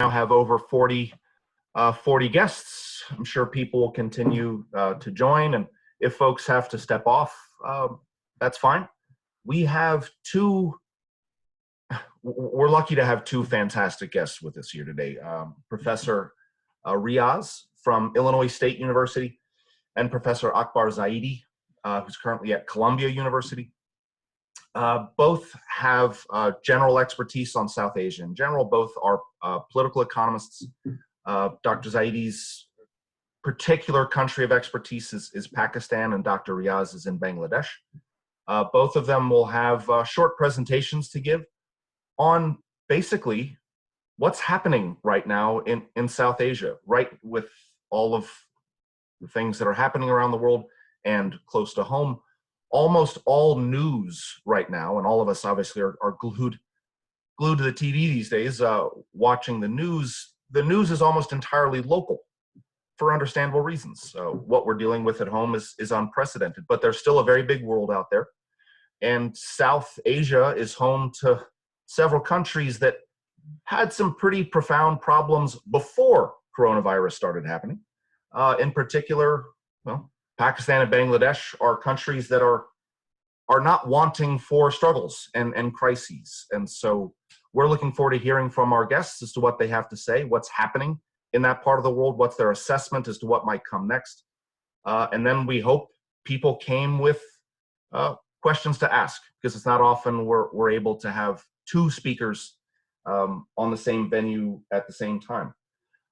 now have over 40 guests. I'm sure people will continue to join, and if folks have to step off, that's fine. We're lucky to have two fantastic guests with us here today. Professor Riaz from Illinois State University and Professor Akbar Zaidi, who's currently at Columbia University. Both have general expertise on South Asia. In general, both are political economists. Dr. Zaidi's particular country of expertise is Pakistan, and Dr. Riaz is in Bangladesh. Both of them will have short presentations to give on basically what's happening right now in South Asia, right, with all of the things that are happening around the world and close to home. Almost all news right now, and all of us obviously are glued to the TV these days, watching the news. The news is almost entirely local for understandable reasons. What we're dealing with at home is unprecedented, but there's still a very big world out there. And South Asia is home to several countries that had some pretty profound problems before coronavirus started happening. In particular, well, Pakistan and Bangladesh are countries that are not wanting for struggles and crises. And so we're looking forward to hearing from our guests as to what they have to say, what's happening in that part of the world, what's their assessment as to what might come next. And then we hope people came with questions to ask, because it's not often we're able to have two speakers on the same venue at the same time.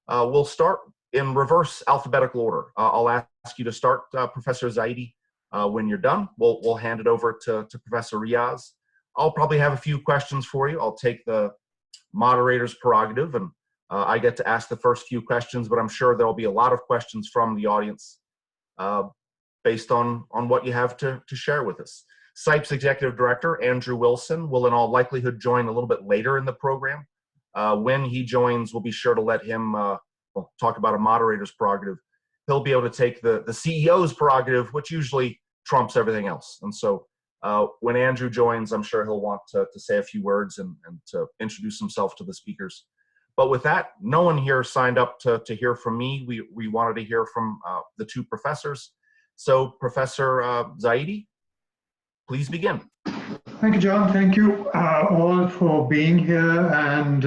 We'll start in reverse alphabetical order. I'll ask you to start, Professor Zaidi. When you're done, we'll hand it over to Professor Riaz. I'll probably have a few questions for you. I'll take the moderator's prerogative, and I get to ask the first few questions, but I'm sure there'll be a lot of questions from the audience based on what you have to share with us. CIPE's Executive Director, Andrew Wilson, will in all likelihood join a little bit later in the program. When he joins, we'll be sure to let him talk about a moderator's prerogative. He'll be able to take the CEO's prerogative, which usually trumps everything else. And so when Andrew joins, I'm sure he'll want to say a few words and to introduce himself to the speakers. But with that, no one here signed up to hear from me. We wanted to hear from the two professors. So Professor Zaidi, please begin. Thank you, John. Thank you all for being here. And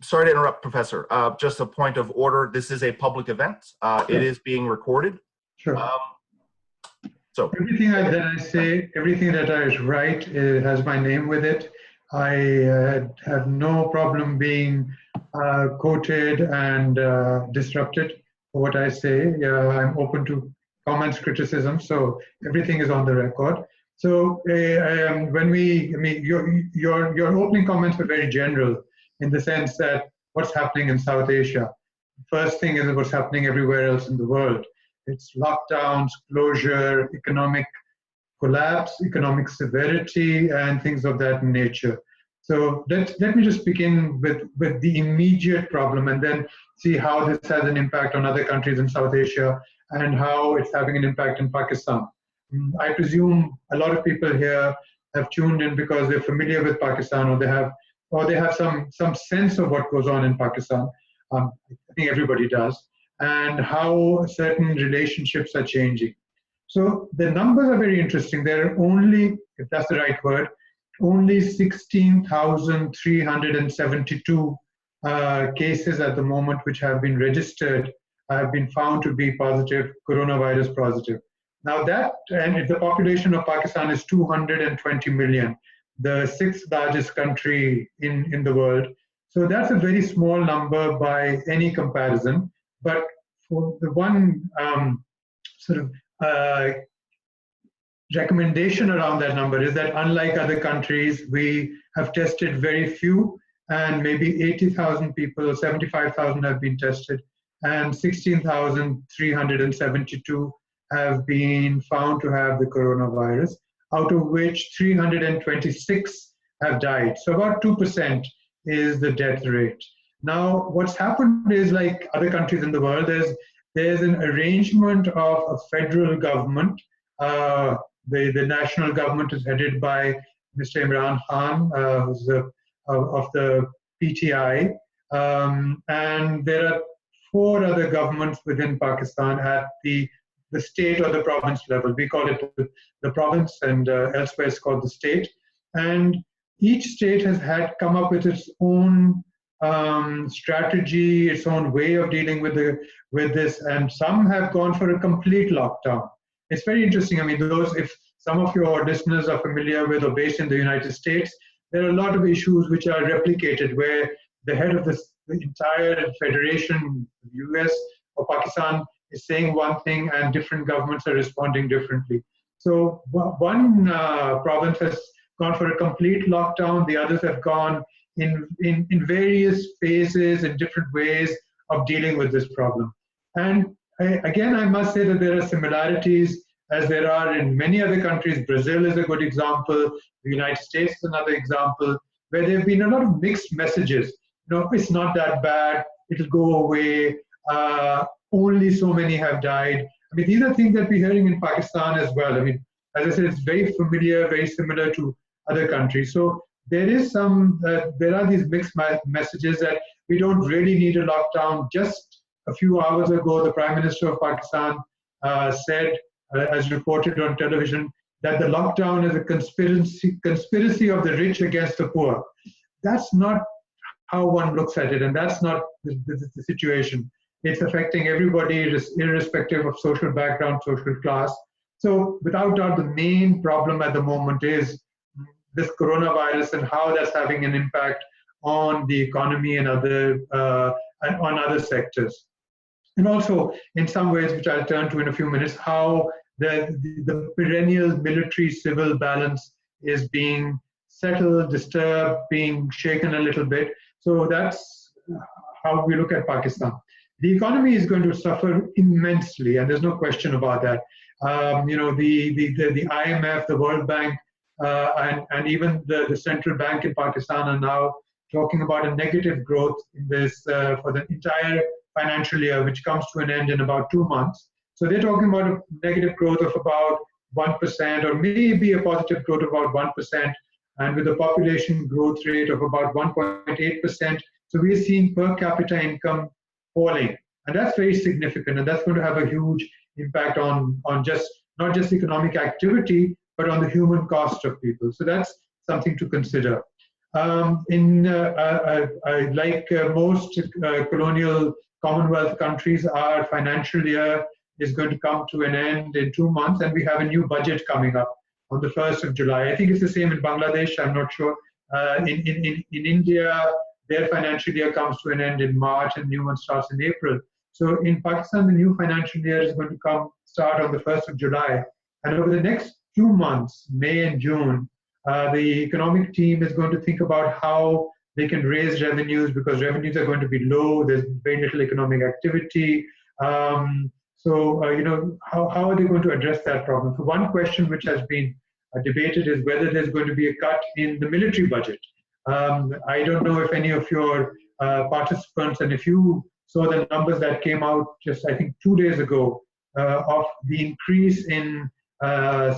sorry to interrupt, Professor. Just a point of order. This is a public event. It is being recorded. Sure. So everything that I say, everything that I write has my name with it. I have no problem being quoted and disrupted for what I say. I'm open to comments, criticism, so everything is on the record. So your opening comments were very general in the sense that what's happening in South Asia. First thing is what's happening everywhere else in the world. It's lockdowns, closure, economic collapse, economic severity, and things of that nature. So let me just begin with the immediate problem and then see how this has an impact on other countries in South Asia and how it's having an impact in Pakistan. I presume a lot of people here have tuned in because they're familiar with Pakistan, or they have some sense of what goes on in Pakistan. I think everybody does, and how certain relationships are changing. So the numbers are very interesting. There are only, if that's the right word, only 16,372 cases at the moment which have been registered, have been found to be positive, coronavirus positive. Now that, and if the population of Pakistan is 220 million, the sixth largest country in the world. So that's a very small number by any comparison. But for the one recommendation around that number is that unlike other countries, we have tested very few, and maybe 80,000 people or 75,000 have been tested, and 16,372 have been found to have the coronavirus, out of which 326 have died. So about 2% is the death rate. Now, what's happened is, like other countries in the world, there's an arrangement of a federal government. The national government is headed by Mr. Imran Khan, who's of the PTI, and there are 4 other governments within Pakistan at the state or the province level. We call it the province, and elsewhere it's called the state. And each state has come up with its own strategy, its own way of dealing with this, and some have gone for a complete lockdown. It's very interesting. I mean, if some of your listeners are familiar with or based in the United States, there are a lot of issues which are replicated where the head of the entire federation, US or Pakistan, is saying one thing and different governments are responding differently. So one province has gone for a complete lockdown, the others have gone in various phases in different ways of dealing with this problem. And again, I must say that there are similarities as there are in many other countries. Brazil is a good example, the United States is another example, where there have been a lot of mixed messages. It's not that bad, it'll go away, only so many have died. I mean, these are things that we're hearing in Pakistan as well. I mean, as I said, it's very familiar, very similar to other countries. So there are these mixed messages that we don't really need a lockdown. Just a few hours ago, the Prime Minister of Pakistan said, as reported on television, that the lockdown is a conspiracy of the rich against the poor. That's not how one looks at it, and that's not the situation. It's affecting everybody, irrespective of social background, social class. So without doubt, the main problem at the moment is this coronavirus and how that's having an impact on the economy and on other sectors. And also, in some ways, which I'll turn to in a few minutes, how the perennial military-civil balance is being settled, disturbed, being shaken a little bit. So that's how we look at Pakistan. The economy is going to suffer immensely, and there's no question about that. The IMF, the World Bank, and even the central bank in Pakistan are now talking about a negative growth in this for the entire financial year, which comes to an end in about 2 months. So they're talking about a negative growth of about 1%, or maybe a positive growth of about 1%, and with a population growth rate of about 1.8%. So we're seeing per capita income falling, and that's very significant, and that's going to have a huge impact on not just economic activity, but on the human cost of people. So that's something to consider. Like most colonial Commonwealth countries, our financial year is going to come to an end in 2 months, and we have a new budget coming up on the 1st of July. I think it's the same in Bangladesh, I'm not sure. In India, their financial year comes to an end in March and new one starts in April. So in Pakistan, the new financial year is going to start on the 1st of July. And over the next 2 months, May and June, the economic team is going to think about how they can raise revenues, because revenues are going to be low, there's very little economic activity. How are they going to address that problem? So one question which has been debated is whether there's going to be a cut in the military budget. I don't know if any of your participants, and if you saw the numbers that came out just, I think, 2 days ago, of the increase in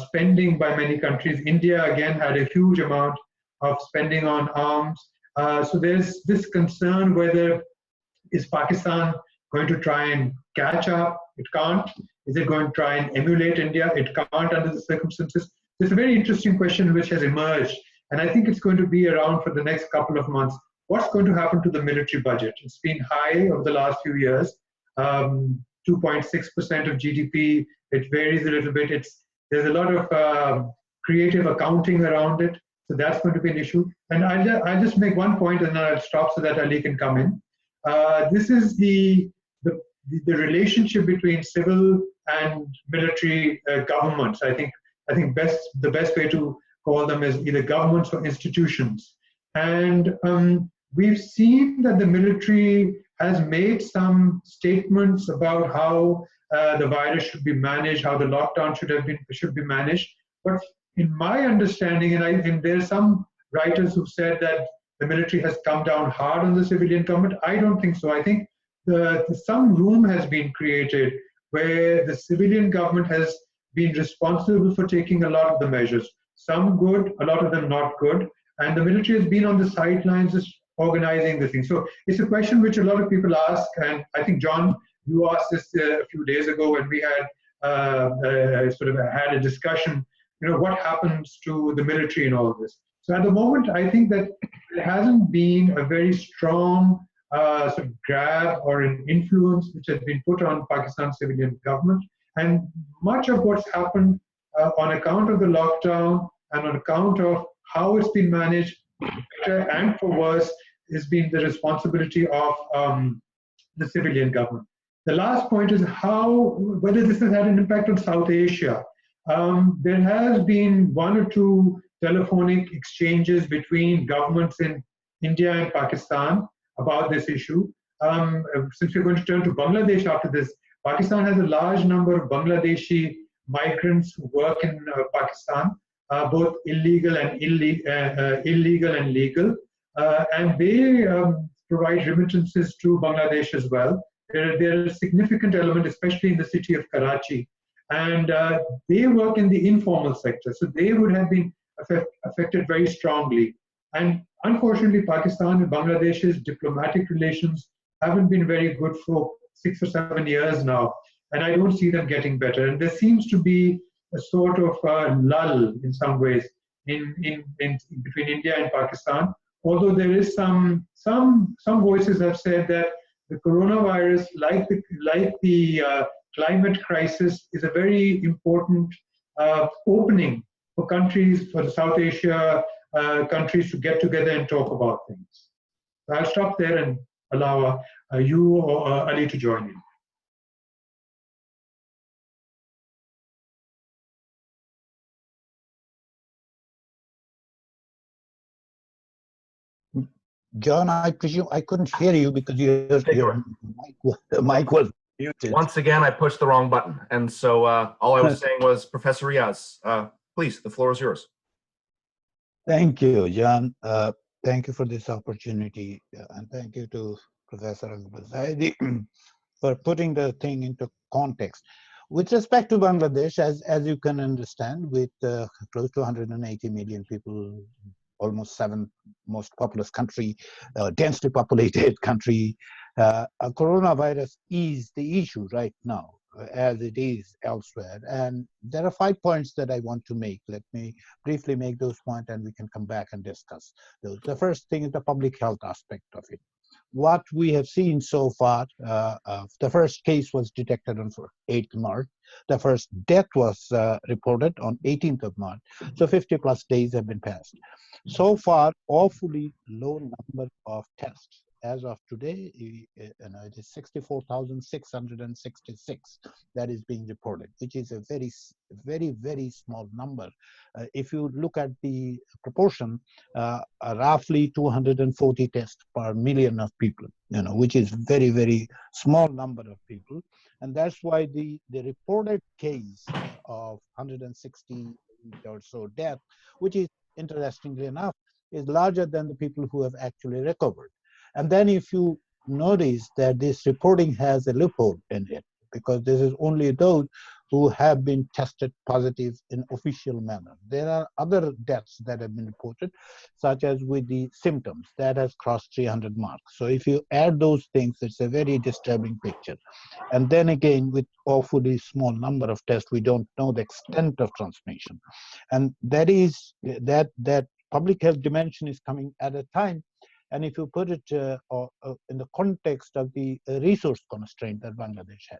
spending by many countries. India, again, had a huge amount of spending on arms. So there's this concern whether is Pakistan going to try and catch up? It can't. Is it going to try and emulate India? It can't under the circumstances. It's a very interesting question which has emerged, and I think it's going to be around for the next couple of months. What's going to happen to the military budget? It's been high over the last few years, 2.6% of GDP. It varies a little bit. There's a lot of creative accounting around it, so that's going to be an issue. And I'll just make one point, and then I'll stop so that Ali can come in. This is the relationship between civil and military governments. I think the best way to call them is either governments or institutions. And we've seen that the military has made some statements about how the virus should be managed, how the lockdown should be managed. But in my understanding, and there's some writers who've said that the military has come down hard on the civilian government. I don't think so. I think some room has been created where the civilian government has been responsible for taking a lot of the measures. Some good, a lot of them not good. And the military has been on the sidelines, just organizing the thing. So it's a question which a lot of people ask, and I think, John, you asked this a few days ago when we had sort of had a discussion, what happens to the military and all of this. So at the moment, I think that there hasn't been a very strong sort of grab or an influence which has been put on Pakistan's civilian government. And much of what's happened on account of the lockdown and on account of how it's been managed, better and for worse, has been the responsibility of the civilian government. The last point is whether this has had an impact on South Asia. There has been one or two telephonic exchanges between governments in India and Pakistan about this issue. Since we're going to turn to Bangladesh after this, Pakistan has a large number of Bangladeshi migrants who work in Pakistan, both illegal and legal, and they provide remittances to Bangladesh as well. They're a significant element, especially in the city of Karachi, and they work in the informal sector, so they would have been affected very strongly. And unfortunately, Pakistan and Bangladesh's diplomatic relations haven't been very good for 6 or 7 years now, and I don't see them getting better. And there seems to be a sort of lull in some ways in between India and Pakistan. Although there is some voices have said that the coronavirus, like the climate crisis, is a very important opening for countries, for the South Asia countries to get together and talk about things. So I'll stop there and allow you or Ali to join in. John, I presume I couldn't hear you because your mic was muted. Once again, I pushed the wrong button. And so all I was saying was, Professor Riaz, please, the floor is yours. Thank you, John. Thank you for this opportunity. And thank you to Professor Zaidi for putting the thing into context. With respect to Bangladesh, as you can understand, with close to 180 million people, almost 7th most populous country, densely populated country, coronavirus is the issue right now, as it is elsewhere. And there are 5 points that I want to make. Let me briefly make those points and we can come back and discuss those. The first thing is the public health aspect of it. What we have seen so far, the first case was detected on 8th March. The first death was reported on 18th of March. So 50 plus days have been passed. So far, awfully low number of tests. As of today, it is 64,666 that is being reported, which is a very, very, very small number. If you look at the proportion, roughly 240 tests per million of people, which is very, very small number of people. And that's why the reported case of 160 or so death, which is interestingly enough, is larger than the people who have actually recovered. And then if you notice that this reporting has a loophole in it, because this is only those who have been tested positive in official manner. There are other deaths that have been reported, such as with the symptoms, that has crossed 300 marks. So if you add those things, it's a very disturbing picture. And then again, with awfully small number of tests, we don't know the extent of transmission. And that is, that public health dimension is coming at a time. And if you put it in the context of the resource constraint that Bangladesh had,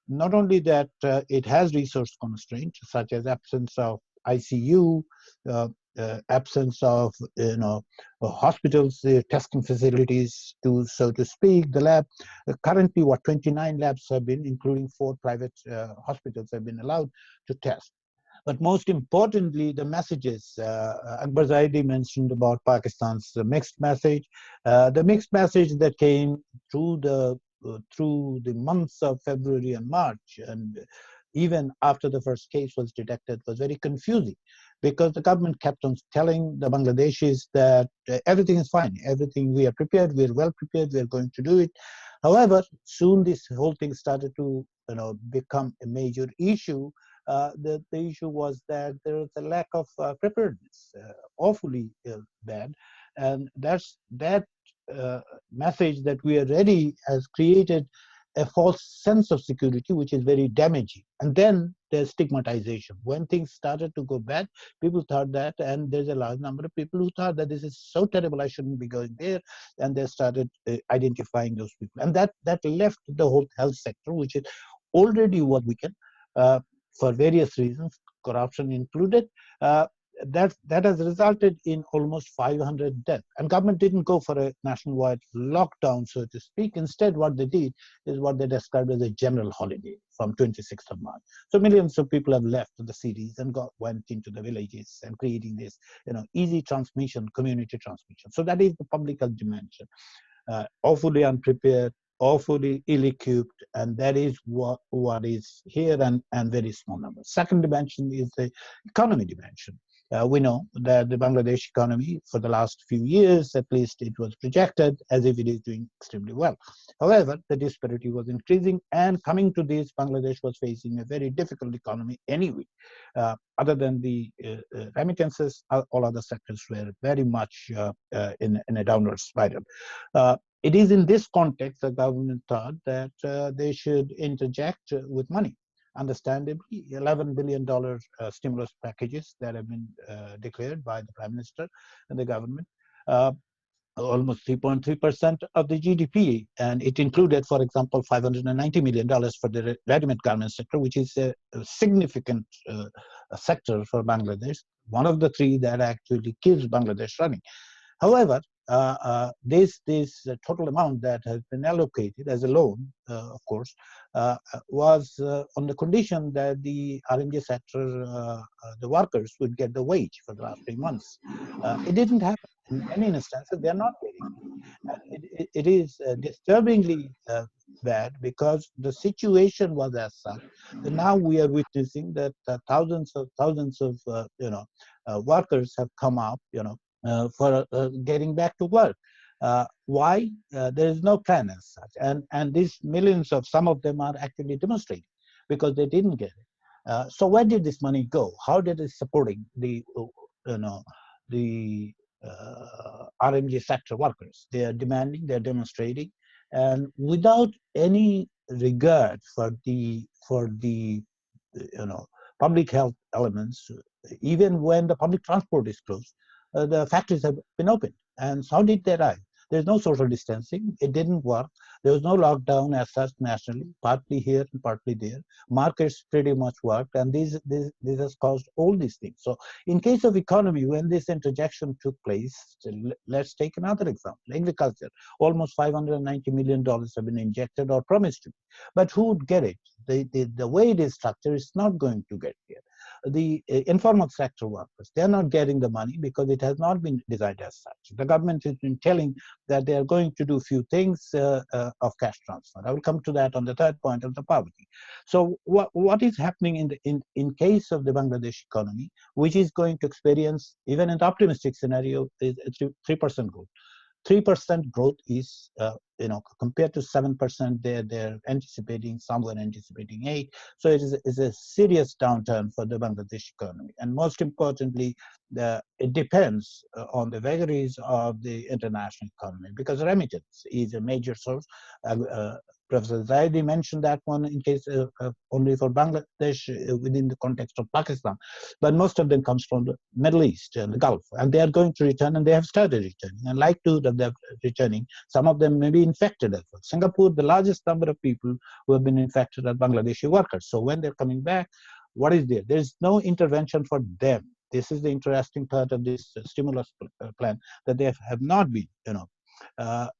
not only that it has resource constraints such as absence of ICU, absence of hospitals, testing facilities, so to speak, the lab. Currently, 29 labs have been, including 4 private hospitals, have been allowed to test. But most importantly, the messages. Akbar Zaidi mentioned about Pakistan's mixed message. The mixed message that came through the months of February and March, and even after the first case was detected, was very confusing, because the government kept on telling the Bangladeshis that everything is fine, everything, we are prepared, we are well prepared, we are going to do it. However, soon this whole thing started to become a major issue. The issue was that there was a lack of preparedness, awfully bad, and that message that we are ready has created a false sense of security, which is very damaging. And then there's stigmatization. When things started to go bad, people thought that, and there's a large number of people who thought that this is so terrible, I shouldn't be going there, and they started identifying those people. And that left the whole health sector, which is already was weakened for various reasons, corruption included. That has resulted in almost 500 deaths. And government didn't go for a nationwide lockdown, so to speak. Instead, what they did is what they described as a general holiday from 26th of March. So millions of people have left the cities and went into the villages and creating this, easy transmission, community transmission. So that is the public health dimension. Awfully unprepared, awfully ill-equipped, and that is what is here, and very small numbers. Second dimension is the economy dimension. We know that the Bangladesh economy, for the last few years, at least, it was projected as if it is doing extremely well. However, the disparity was increasing, and coming to this, Bangladesh was facing a very difficult economy anyway. Other than the remittances, all other sectors were very much in a downward spiral. It is in this context the government thought that they should interject with money. Understandably, $11 billion stimulus packages that have been declared by the Prime Minister and the government, almost 3.3% of the GDP. And it included, for example, $590 million for the ready-made garment sector, which is a significant sector for Bangladesh, one of the three that actually keeps Bangladesh running. However, this total amount that has been allocated as a loan, of course, was on the condition that the RMG sector, the workers would get the wage for the last 3 months. It didn't happen. In many instances, they are not getting it. It is disturbingly bad because the situation was as such that now we are witnessing that thousands of workers have come up, for getting back to work. Why? There is no plan as such. And these millions of, some of them are actually demonstrating because they didn't get it. So where did this money go? How did it supporting the RMG sector workers? They are demanding, they're demonstrating, and without any regard for the public health elements, even when the public transport is closed, the factories have been opened. And how did they arrive? There's no social distancing. It didn't work. There was no lockdown as such nationally, partly here and partly there. Markets pretty much worked, and this has caused all these things. So in case of economy, when this interjection took place, let's take another example. Agriculture, almost $590 million have been injected or promised to be. But who would get it? The way it is structured is not going to get here. The informal sector workers, they are not getting the money because it has not been designed as such. The government has been telling that they are going to do few things of cash transfer. I will come to that on the third point of the poverty. So what is happening in case of the Bangladesh economy, which is going to experience, even in the optimistic scenario, is 3% growth. 3% growth is, compared to 7%, they're anticipating, some were anticipating 8. So it is a serious downturn for the Bangladesh economy. And most importantly, it depends on the vagaries of the international economy, because remittance is a major source. Professor Zaidi mentioned that one in case only for Bangladesh within the context of Pakistan, but most of them comes from the Middle East and the Gulf, and they are going to return, and they have started returning. And like to that they're returning, some of them may be infected as well. Singapore, the largest number of people who have been infected are Bangladeshi workers. So when they're coming back, what is there? There's no intervention for them. This is the interesting part of this stimulus plan, that they have not been,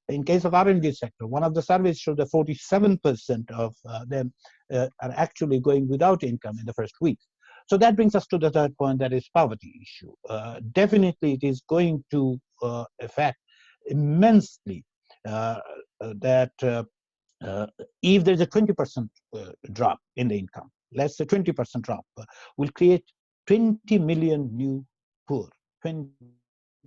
in case of R&D sector, one of the surveys showed that 47% of them are actually going without income in the first week. So that brings us to the third point, that is poverty issue. Definitely it is going to affect immensely that if there's a 20% drop in the income, let's say 20% drop, will create 20 million new poor, 20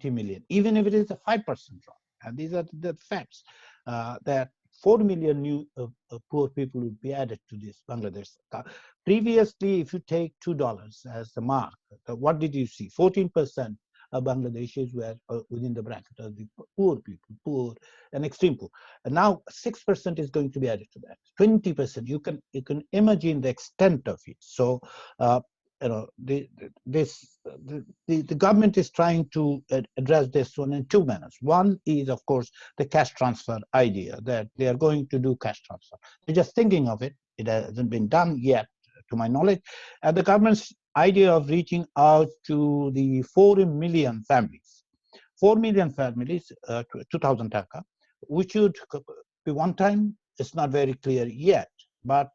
million, even if it is a 5% drop. And these are the facts, that 4 million new poor people will be added to this Bangladesh. Previously, if you take $2 as the mark, what did you see? 14% Bangladeshis were within the bracket of the poor people, poor and extreme poor. And now 6% is going to be added to that. 20%. You can imagine the extent of it. So the government is trying to address this one in two manners. One is, of course, the cash transfer idea, that they are going to do cash transfer. They're just thinking of it. It hasn't been done yet, to my knowledge. And the government's idea of reaching out to the 4 million families, 4 million families, 2,000 taka, which would be one time. It's not very clear yet, but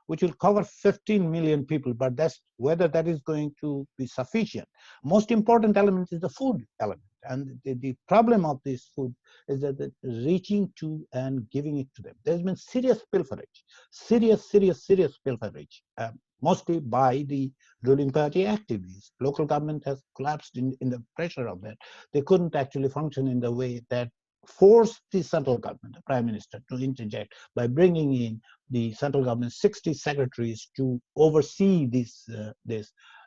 which will cover 15 million people, but that's whether that is going to be sufficient. Most important element is the food element. And the problem of this food is that reaching to and giving it to them. There's been serious pilferage, serious pilferage, mostly by the ruling party activists. Local government has collapsed in the pressure of that. They couldn't actually function in the way that forced the central government, the prime minister, to interject by bringing in the central government 60 secretaries to oversee this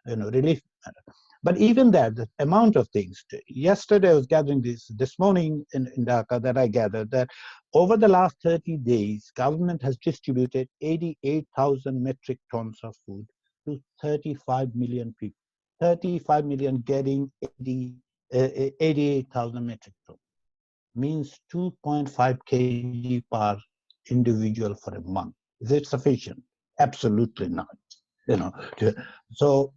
relief matter. But even that, the amount of things. Yesterday, I was gathering this morning in Dhaka that I gathered that over the last 30 days, government has distributed 88,000 metric tons of food to 35 million people. 35 million getting 88,000 metric tons. Means 2.5 kg per individual for a month. Is it sufficient? Absolutely not. So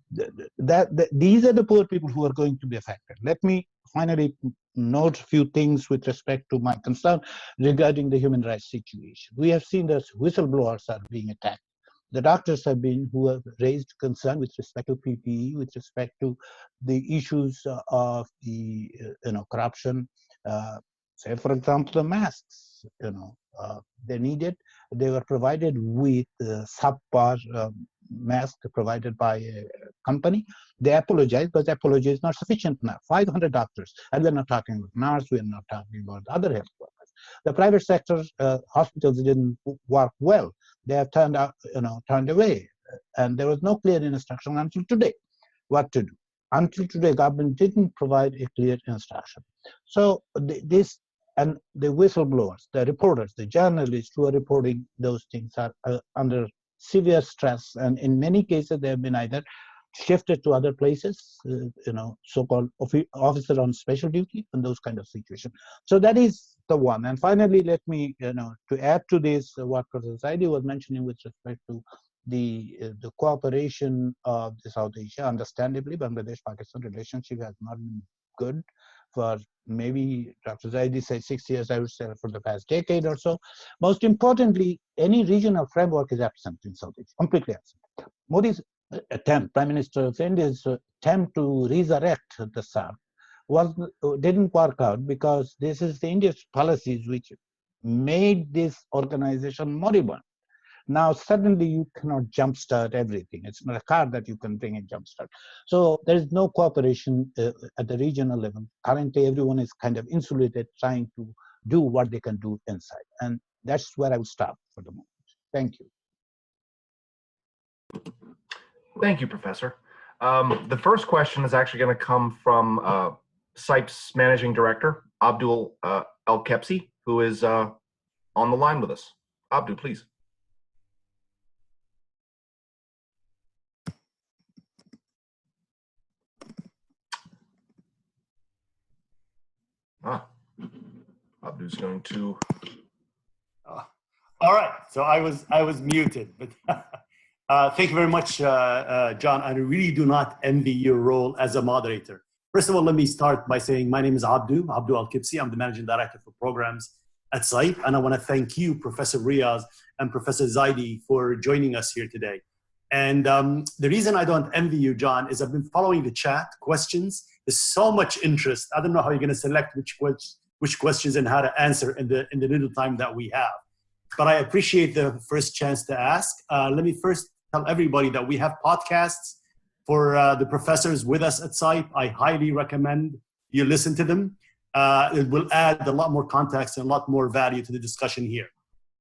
these are the poor people who are going to be affected. Let me finally note a few things with respect to my concern regarding the human rights situation. We have seen that whistleblowers are being attacked. The doctors who have raised concern with respect to PPE, with respect to the issues of the corruption. Say, for example, the masks. They needed. They were provided with subpar mask provided by a company. They apologized, but the apology is not sufficient enough. 500 doctors, and we're not talking about nurses, we're not talking about other health workers. The private sector hospitals didn't work well. They have turned away, and there was no clear instruction until today what to do. Until today, government didn't provide a clear instruction. So this and the whistleblowers, the reporters, the journalists who are reporting those things are under severe stress, and in many cases they have been either shifted to other places, so-called officer on special duty and those kind of situations. So that is the one. And finally, let me, to add to this, what Professor Zaidi was mentioning with respect to the cooperation of the South Asia. Understandably, Bangladesh-Pakistan relationship has not been good for maybe, Dr. Zaidi said 6 years, I would say for the past decade or so. Most importantly, any regional framework is absent in South Asia, completely absent. Modi's attempt, Prime Minister of India's attempt to resurrect the SARC didn't work out, because this is the India's policies which made this organization moribund. Now suddenly you cannot jumpstart everything. It's not a car that you can bring and jumpstart. So there is no cooperation at the regional level. Currently, everyone is kind of insulated, trying to do what they can do inside. And that's where I will stop for the moment. Thank you. Thank you, Professor. The first question is actually going to come from CIPE's Managing Director, Abdul El-Kepsi, who is on the line with us. Abdul, please. Abdul's going to. All right, so I was muted, but thank you very much, John. I really do not envy your role as a moderator. First of all, let me start by saying my name is Abdul El-Kepsi. I'm the Managing Director for Programs at CIPE, and I want to thank you, Professor Riaz and Professor Zaidi, for joining us here today. And the reason I don't envy you, John, is I've been following the chat questions. There's so much interest. I don't know how you're going to select which questions and how to answer in the little time that we have. But I appreciate the first chance to ask. Let me first tell everybody that we have podcasts for the professors with us at CIPE. I highly recommend you listen to them. It will add a lot more context and a lot more value to the discussion here.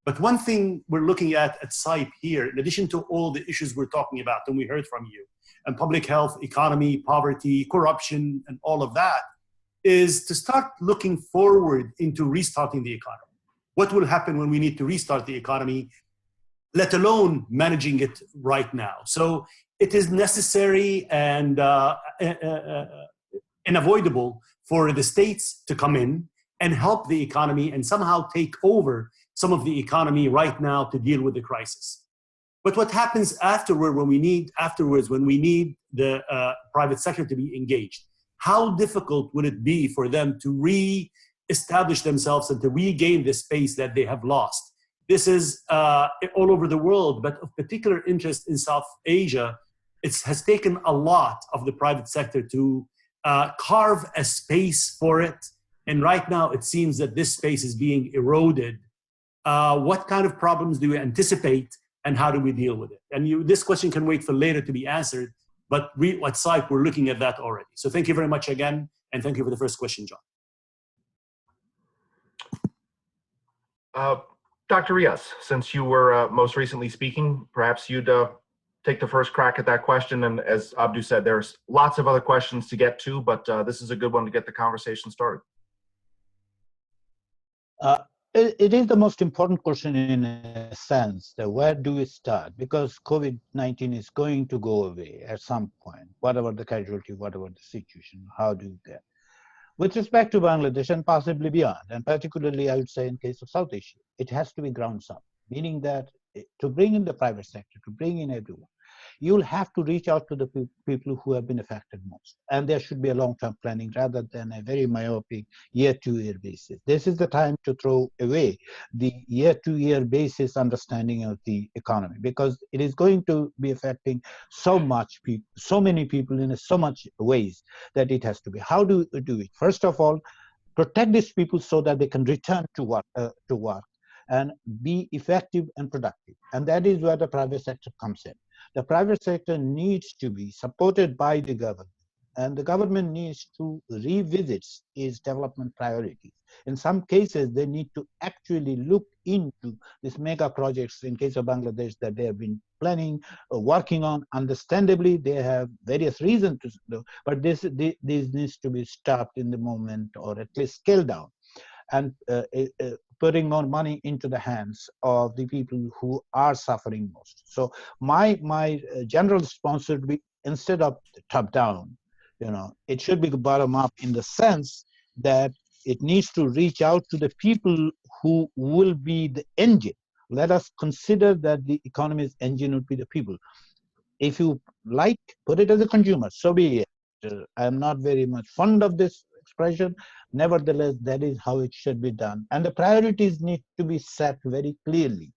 But one thing we're looking at CIPE here, in addition to all the issues we're talking about and we heard from you, and public health, economy, poverty, corruption, and all of that, is to start looking forward into restarting the economy. What will happen when we need to restart the economy, let alone managing it right now? So it is necessary and unavoidable for the states to come in and help the economy and somehow take over some of the economy right now to deal with the crisis. But what happens afterward when we need the private sector to be engaged? How difficult would it be for them to re-establish themselves and to regain the space that they have lost? This is all over the world, but of particular interest in South Asia. It has taken a lot of the private sector to carve a space for it. And right now it seems that this space is being eroded. What kind of problems do we anticipate and how do we deal with it? And this question can wait for later to be answered, but at CIPE, we're looking at that already. So thank you very much again, and thank you for the first question, John. Dr. Riaz, since you were most recently speaking, perhaps you'd take the first crack at that question. And as Abdu said, there's lots of other questions to get to, but this is a good one to get the conversation started. It is the most important question in a sense, that where do we start? Because COVID-19 is going to go away at some point, whatever the casualty, whatever the situation, how do you get? With respect to Bangladesh and possibly beyond, and particularly I would say in case of South Asia, it has to be ground up, meaning that to bring in the private sector, to bring in everyone, you'll have to reach out to the people who have been affected most. And there should be a long-term planning rather than a very myopic year-to-year basis. This is the time to throw away the year-to-year basis understanding of the economy, because it is going to be affecting so many people in so much ways that it has to be. How do we do it? First of all, protect these people so that they can return to work and be effective and productive. And that is where the private sector comes in. The private sector needs to be supported by the government, and the government needs to revisit its development priorities. In some cases, they need to actually look into these mega projects in case of Bangladesh that they have been planning, working on. Understandably, they have various reasons to do, but this needs to be stopped in the moment, or at least scaled down, and putting more money into the hands of the people who are suffering most. So my general response would be, instead of top down, it should be bottom up, in the sense that it needs to reach out to the people who will be the engine. Let us consider that the economy's engine would be the people. If you like, put it as a consumer, so be it. I'm not very much fond of this expression. Nevertheless, that is how it should be done. And the priorities need to be set very clearly.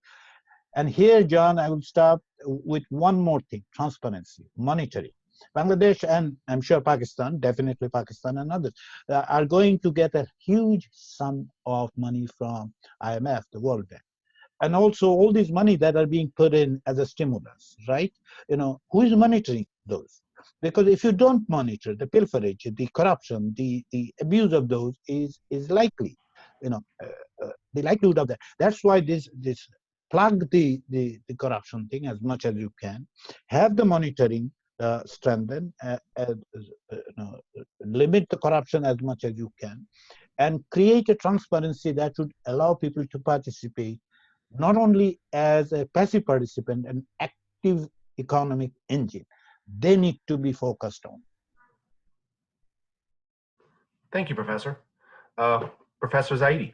And here, John, I will start with one more thing: transparency, monitoring. Bangladesh, and I'm sure Pakistan, definitely Pakistan and others, are going to get a huge sum of money from IMF, the World Bank. And also all this money that are being put in as a stimulus, right? Who is monitoring those? Because if you don't monitor the pilferage, the corruption, the abuse of those is likely, the likelihood of that. That's why this plug the corruption thing as much as you can, have the monitoring strengthen, limit the corruption as much as you can, and create a transparency that would allow people to participate, not only as a passive participant, an active economic engine. They need to be focused on. Thank you, Professor. Professor Zaidi.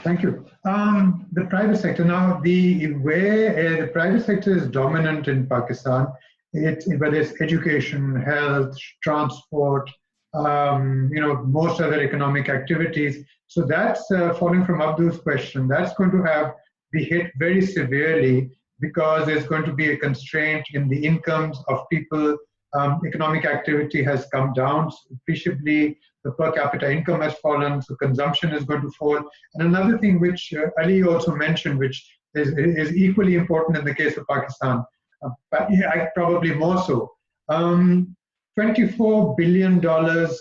Thank you. The private sector, now where the private sector is dominant in Pakistan, whether it's education, health, transport, most other economic activities. So that's following from Abdul's question, that's going to be hit very severely, because there's going to be a constraint in the incomes of people. Economic activity has come down appreciably. The per capita income has fallen, so consumption is going to fall. And another thing which Ali also mentioned, which is equally important in the case of Pakistan, probably more so. $24 billion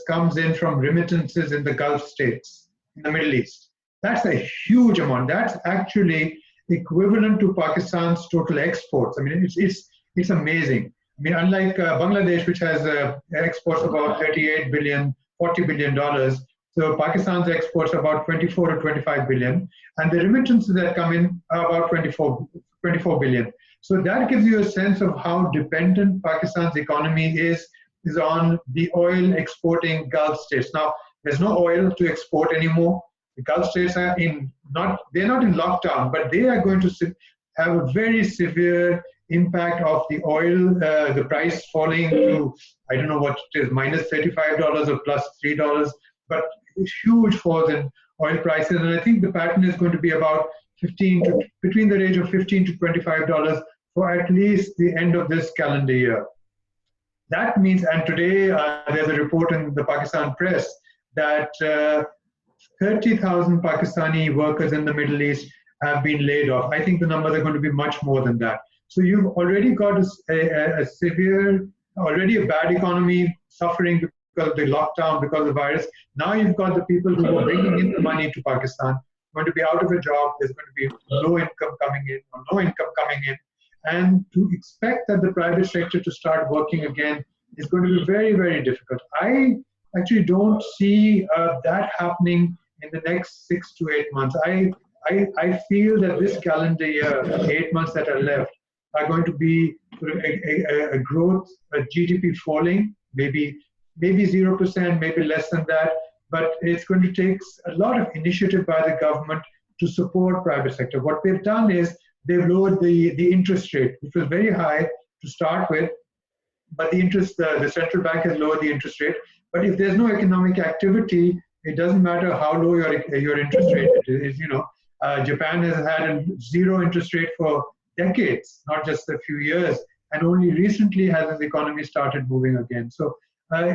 comes in from remittances in the Gulf states, in the Middle East. That's a huge amount. That's actually equivalent to Pakistan's total exports. I mean, it's amazing. I mean, unlike Bangladesh, which has exports about 38 billion, $40 billion, so Pakistan's exports are about 24 to 25 billion, and the remittances that come in are about 24 billion. So that gives you a sense of how dependent Pakistan's economy is on the oil exporting Gulf states. Now, there's no oil to export anymore. The Gulf states are they're not in lockdown, but they are going to have a very severe impact of the oil, the price falling to, I don't know what it is, minus $35 or plus $3, but huge falls in oil prices. And I think the pattern is going to be about between the range of $15 to $25 for at least the end of this calendar year. That means, and today there's a report in the Pakistan press that 30,000 Pakistani workers in the Middle East have been laid off. I think the numbers are going to be much more than that. So you've already got a severe, already a bad economy suffering because of the lockdown, because of the virus. Now you've got the people who are bringing in the money to Pakistan going to be out of a job. There's going to be low income coming in or no income coming in. And to expect that the private sector to start working again is going to be very, very difficult. I actually don't see that happening in the next 6 to 8 months. I feel that this calendar year, 8 months that are left, are going to be a growth, a GDP falling, maybe 0%, maybe less than that. But it's going to take a lot of initiative by the government to support private sector. What they've done is they've lowered the interest rate, which was very high to start with. But the central bank has lowered the interest rate. But if there's no economic activity, it doesn't matter how low your interest rate is. Japan has had a zero interest rate for decades, not just a few years, and only recently has its economy started moving again. So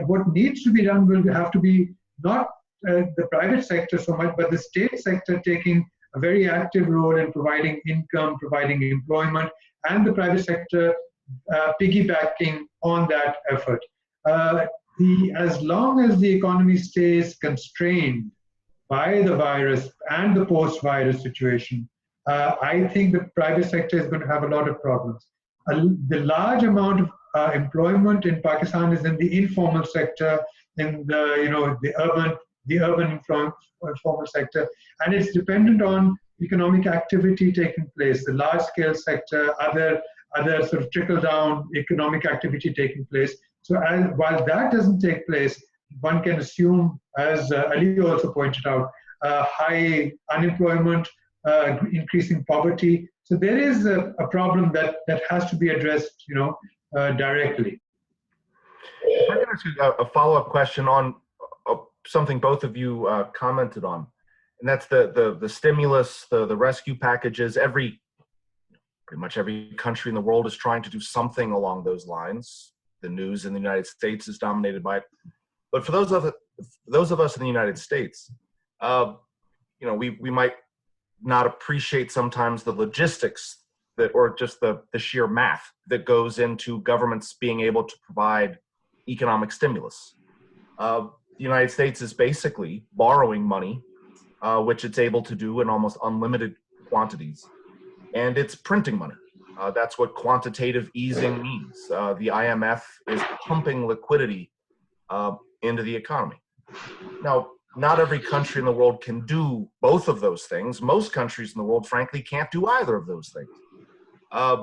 what needs to be done will have to be not the private sector so much, but the state sector taking a very active role in providing income, providing employment, and the private sector piggybacking on that effort. As long as the economy stays constrained by the virus and the post-virus situation, I think the private sector is going to have a lot of problems. The large amount of employment in Pakistan is in the informal sector, in the urban informal sector, and it's dependent on economic activity taking place, the large-scale sector, other sort of trickle-down economic activity taking place. So while that doesn't take place, one can assume, as Ali also pointed out, high unemployment, increasing poverty. So there is a problem that has to be addressed, directly. If I can ask you a follow-up question on something both of you commented on, and that's the stimulus, the rescue packages. Pretty much every country in the world is trying to do something along those lines. The news in the United States is dominated by it. But for those of us in the United States, we might not appreciate sometimes the logistics or just the sheer math that goes into governments being able to provide economic stimulus. The United States is basically borrowing money, which it's able to do in almost unlimited quantities, and it's printing money. That's what quantitative easing means. The IMF is pumping liquidity into the economy. Now, not every country in the world can do both of those things. Most countries in the world, frankly, can't do either of those things.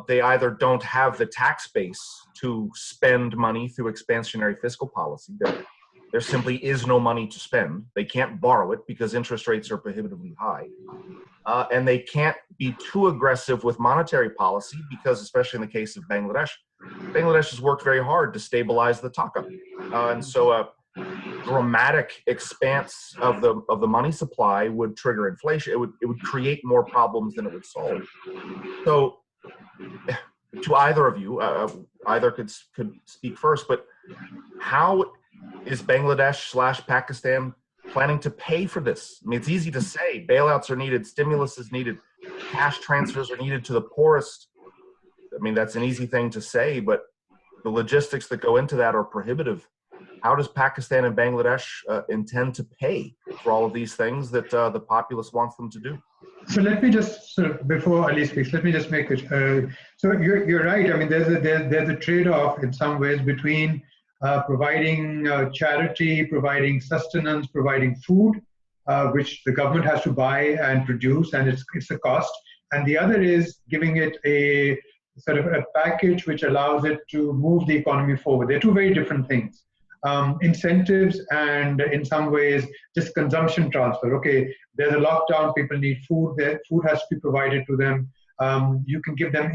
They either don't have the tax base to spend money through expansionary fiscal policy. There simply is no money to spend. They can't borrow it because interest rates are prohibitively high. And they can't be too aggressive with monetary policy because, especially in the case of Bangladesh has worked very hard to stabilize the taka. And so a dramatic expanse of the money supply would trigger inflation. It would create more problems than it would solve. So to either of you, either could speak first, but how is Bangladesh/Pakistan planning to pay for this? I mean, it's easy to say bailouts are needed, stimulus is needed, cash transfers are needed to the poorest. I mean, that's an easy thing to say, but the logistics that go into that are prohibitive. how does Pakistan and Bangladesh intend to pay for all of these things that the populace wants them to do? So let me just sort of, before Ali speaks, let me just make it. So you're right. I mean, there's a trade-off in some ways between providing charity, providing sustenance, providing food, which the government has to buy and produce, and it's a cost. And the other is giving it a sort of a package which allows it to move the economy forward. They're two very different things. Incentives and in some ways just consumption transfer. Okay, there's a lockdown, people need food, their food has to be provided to them. You can give them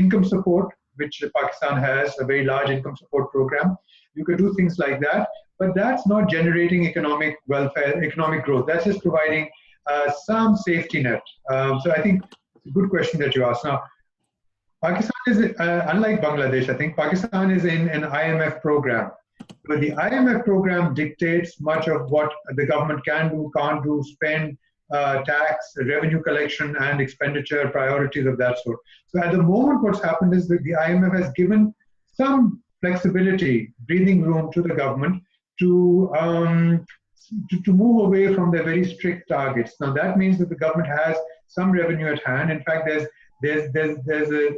income support, which Pakistan has, a very large income support program. You could do things like that, but that's not generating economic welfare, economic growth. That's just providing some safety net. So I think it's a good question that you asked. Now, Pakistan is, unlike Bangladesh, I think Pakistan is in an IMF program. But the IMF program dictates much of what the government can do, can't do, spend, tax, revenue collection, and expenditure priorities of that sort. So at the moment, what's happened is that the IMF has given some flexibility, breathing room to the government to move away from their very strict targets. Now that means that the government has some revenue at hand. In fact, there's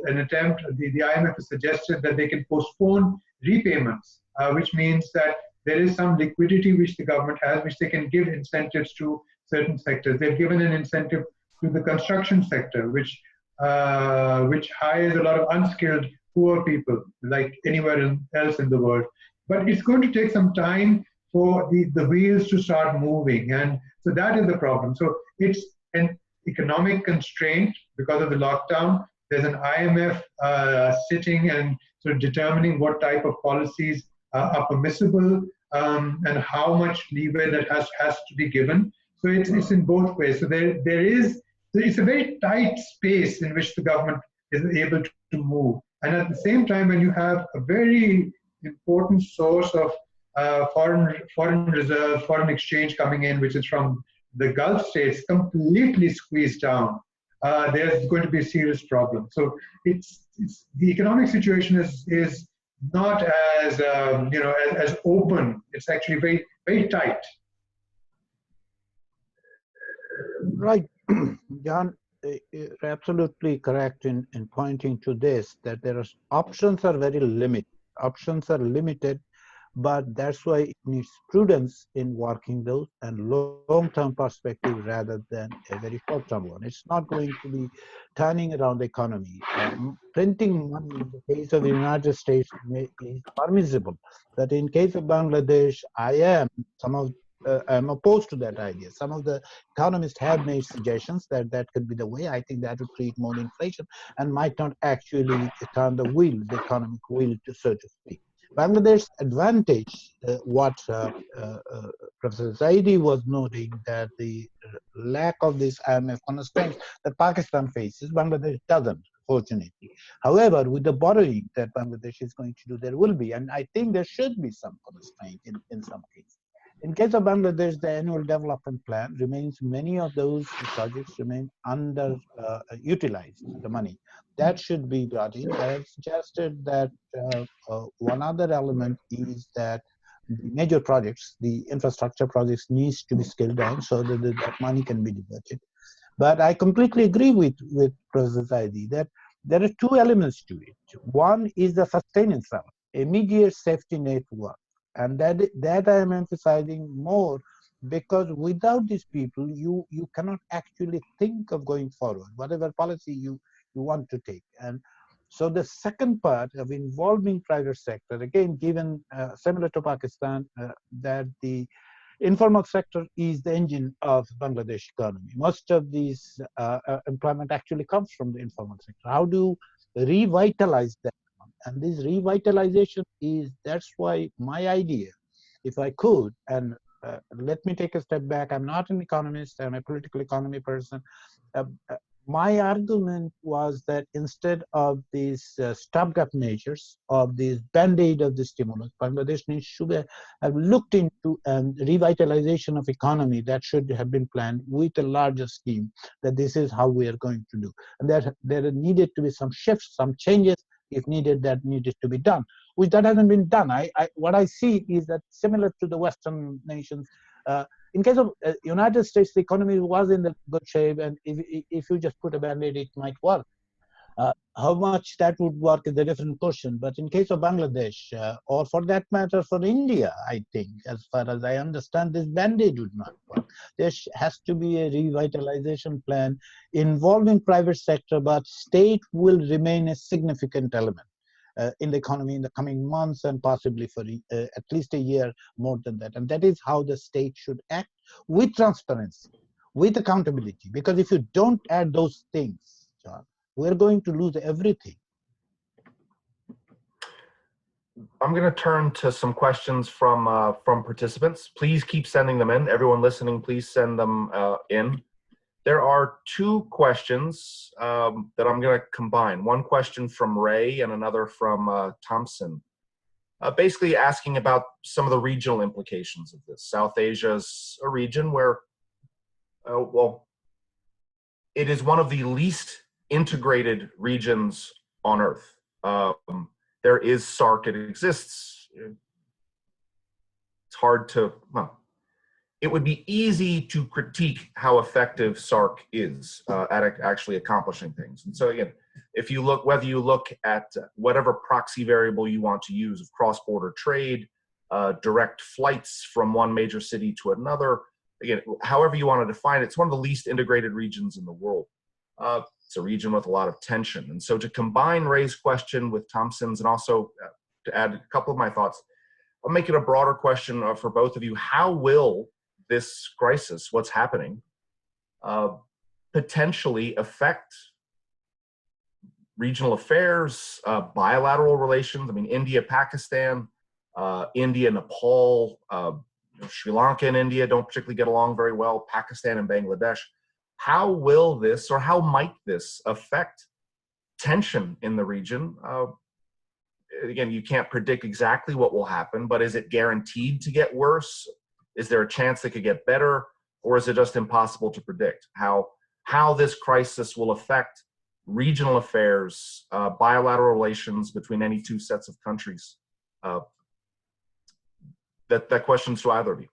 an attempt. The IMF has suggested that they can postpone repayments, which means that there is some liquidity which the government has, which they can give incentives to certain sectors. They've given an incentive to the construction sector, which hires a lot of unskilled, poor people, like anywhere else in the world. But it's going to take some time for the wheels to start moving. And so that is the problem. So it's an economic constraint because of the lockdown. There's an IMF sitting and sort of determining what type of policies are permissible and how much leeway that has to be given. So it's in both ways. So it's a very tight space in which the government is able to move. And at the same time, when you have a very important source of foreign reserve, foreign exchange coming in, which is from the Gulf states, completely squeezed down, there's going to be a serious problem. So it's the economic situation is not as as open. It's actually very, very tight. Right, John, you're absolutely correct in pointing to this, that there are options are very limited. Options are limited, but that's why it needs prudence in working those and long-term perspective rather than a very short-term one. It's not going to be turning around the economy. Printing money in the case of the United States is permissible, but in case of Bangladesh, I'm opposed to that idea. Some of the economists have made suggestions that could be the way. I think that would create more inflation and might not actually turn the economic wheel, so to speak. Bangladesh's advantage, what Professor Zaidi was noting, that the lack of this IMF constraints that Pakistan faces, Bangladesh doesn't, fortunately. However, with the borrowing that Bangladesh is going to do, there will be, and I think there should be some constraint in some cases. In case of Bangladesh, the annual development plan remains, many of those projects remain underutilized, the money. That should be brought in. I have suggested that one other element is that the major projects, the infrastructure projects, needs to be scaled down so that that money can be diverted. But I completely agree with Professor Zaidi that there are two elements to it. One is the sustenance element, immediate safety network. And that I am emphasizing more, because without these people, you cannot actually think of going forward, whatever policy you want to take. And so the second part of involving private sector, again, given similar to Pakistan, that the informal sector is the engine of Bangladesh economy. Most of these employment actually comes from the informal sector. How do revitalize that? And this revitalization that's why my idea, if I could, and let me take a step back, I'm not an economist, I'm a political economy person. My argument was that instead of these stopgap measures, of these band-aid of the stimulus, Bangladesh needs to have looked into revitalization of economy that should have been planned with a larger scheme, that this is how we are going to do. And there needed to be some shifts, some changes if needed, that needed to be done, which that hasn't been done. What I see is that similar to the Western nations, in case of United States, the economy was in the good shape, and if you just put a band-aid, it might work. How much that would work is a different question. But in case of Bangladesh, or for that matter for India, I think, as far as I understand, this band-aid would not work. There has to be a revitalization plan involving private sector, but state will remain a significant element in the economy in the coming months and possibly for at least a year more than that. And that is how the state should act, with transparency, with accountability. Because if you don't add those things, John, we're going to lose everything. I'm going to turn to some questions from participants. Please keep sending them in. Everyone listening, please send them in. There are two questions that I'm going to combine. One question from Ray and another from Thompson. Basically asking about some of the regional implications of this. South Asia is a region where, well, it is one of the least integrated regions on Earth. There is SARC, it exists. It's hard to, well, it would be easy to critique how effective SARC is at actually accomplishing things. And so again, if you look, whether you look at whatever proxy variable you want to use of cross-border trade, direct flights from one major city to another, again, however you want to define it, it's one of the least integrated regions in the world. It's a region with a lot of tension. And so to combine Ray's question with Thompson's and also to add a couple of my thoughts, I'll make it a broader question for both of you. How will this crisis, what's happening, potentially affect regional affairs, bilateral relations? I mean, India, Pakistan, India, Nepal, Sri Lanka and India don't particularly get along very well, Pakistan and Bangladesh. How will this, or how might this affect tension in the region? Again, you can't predict exactly what will happen, but is it guaranteed to get worse? Is there a chance it could get better? Or is it just impossible to predict how this crisis will affect regional affairs, bilateral relations between any two sets of countries? That question's to either of you.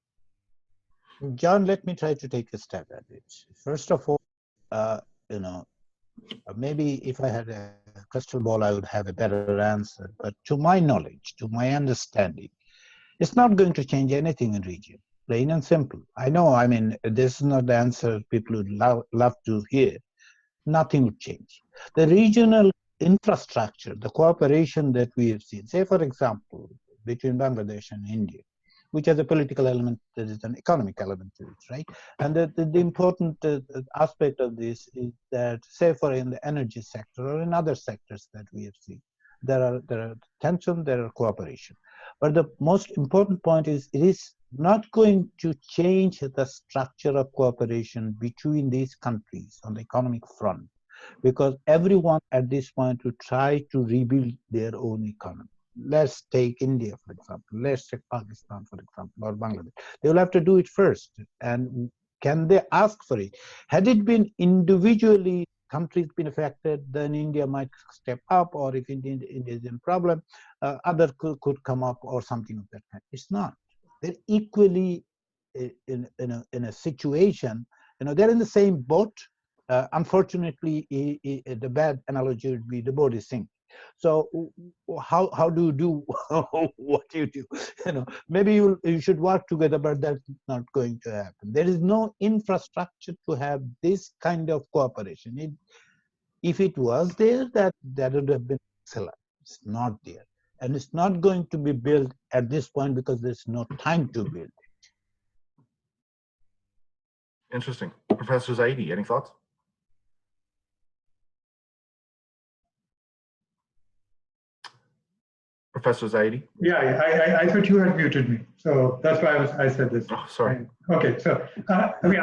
John, let me try to take a stab at it. First of all, you know, maybe if I had a crystal ball, I would have a better answer. But to my knowledge, to my understanding, it's not going to change anything in region, plain and simple. I know, I mean, this is not the answer people would love to hear. Nothing would change. The regional infrastructure, the cooperation that we have seen, say, for example, between Bangladesh and India, which has a political element, there is an economic element to it, right? And the important aspect of this is that, say, for in the energy sector or in other sectors that we have seen, there are tension, there are cooperation. But the most important point is it is not going to change the structure of cooperation between these countries on the economic front, because everyone at this point will try to rebuild their own economy. Let's take India, for example. Let's take Pakistan, for example, or Bangladesh. They will have to do it first. And can they ask for it? Had it been individually countries been affected, then India might step up, or if India is in problem, other could come up or something of that kind. It's not. They're equally in a situation, you know, they're in the same boat. Unfortunately, the bad analogy would be the boat is sinking. So how do you do what you do? You know, maybe you should work together, but that's not going to happen. There is no infrastructure to have this kind of cooperation. If it was there, that would have been excellent. It's not there, and it's not going to be built at this point because there's no time to build it. Interesting. Professor Zaidi, any thoughts? Professor Zaidi? Yeah, I thought you had muted me, so that's why I said this. Oh, sorry. Okay, so I mean,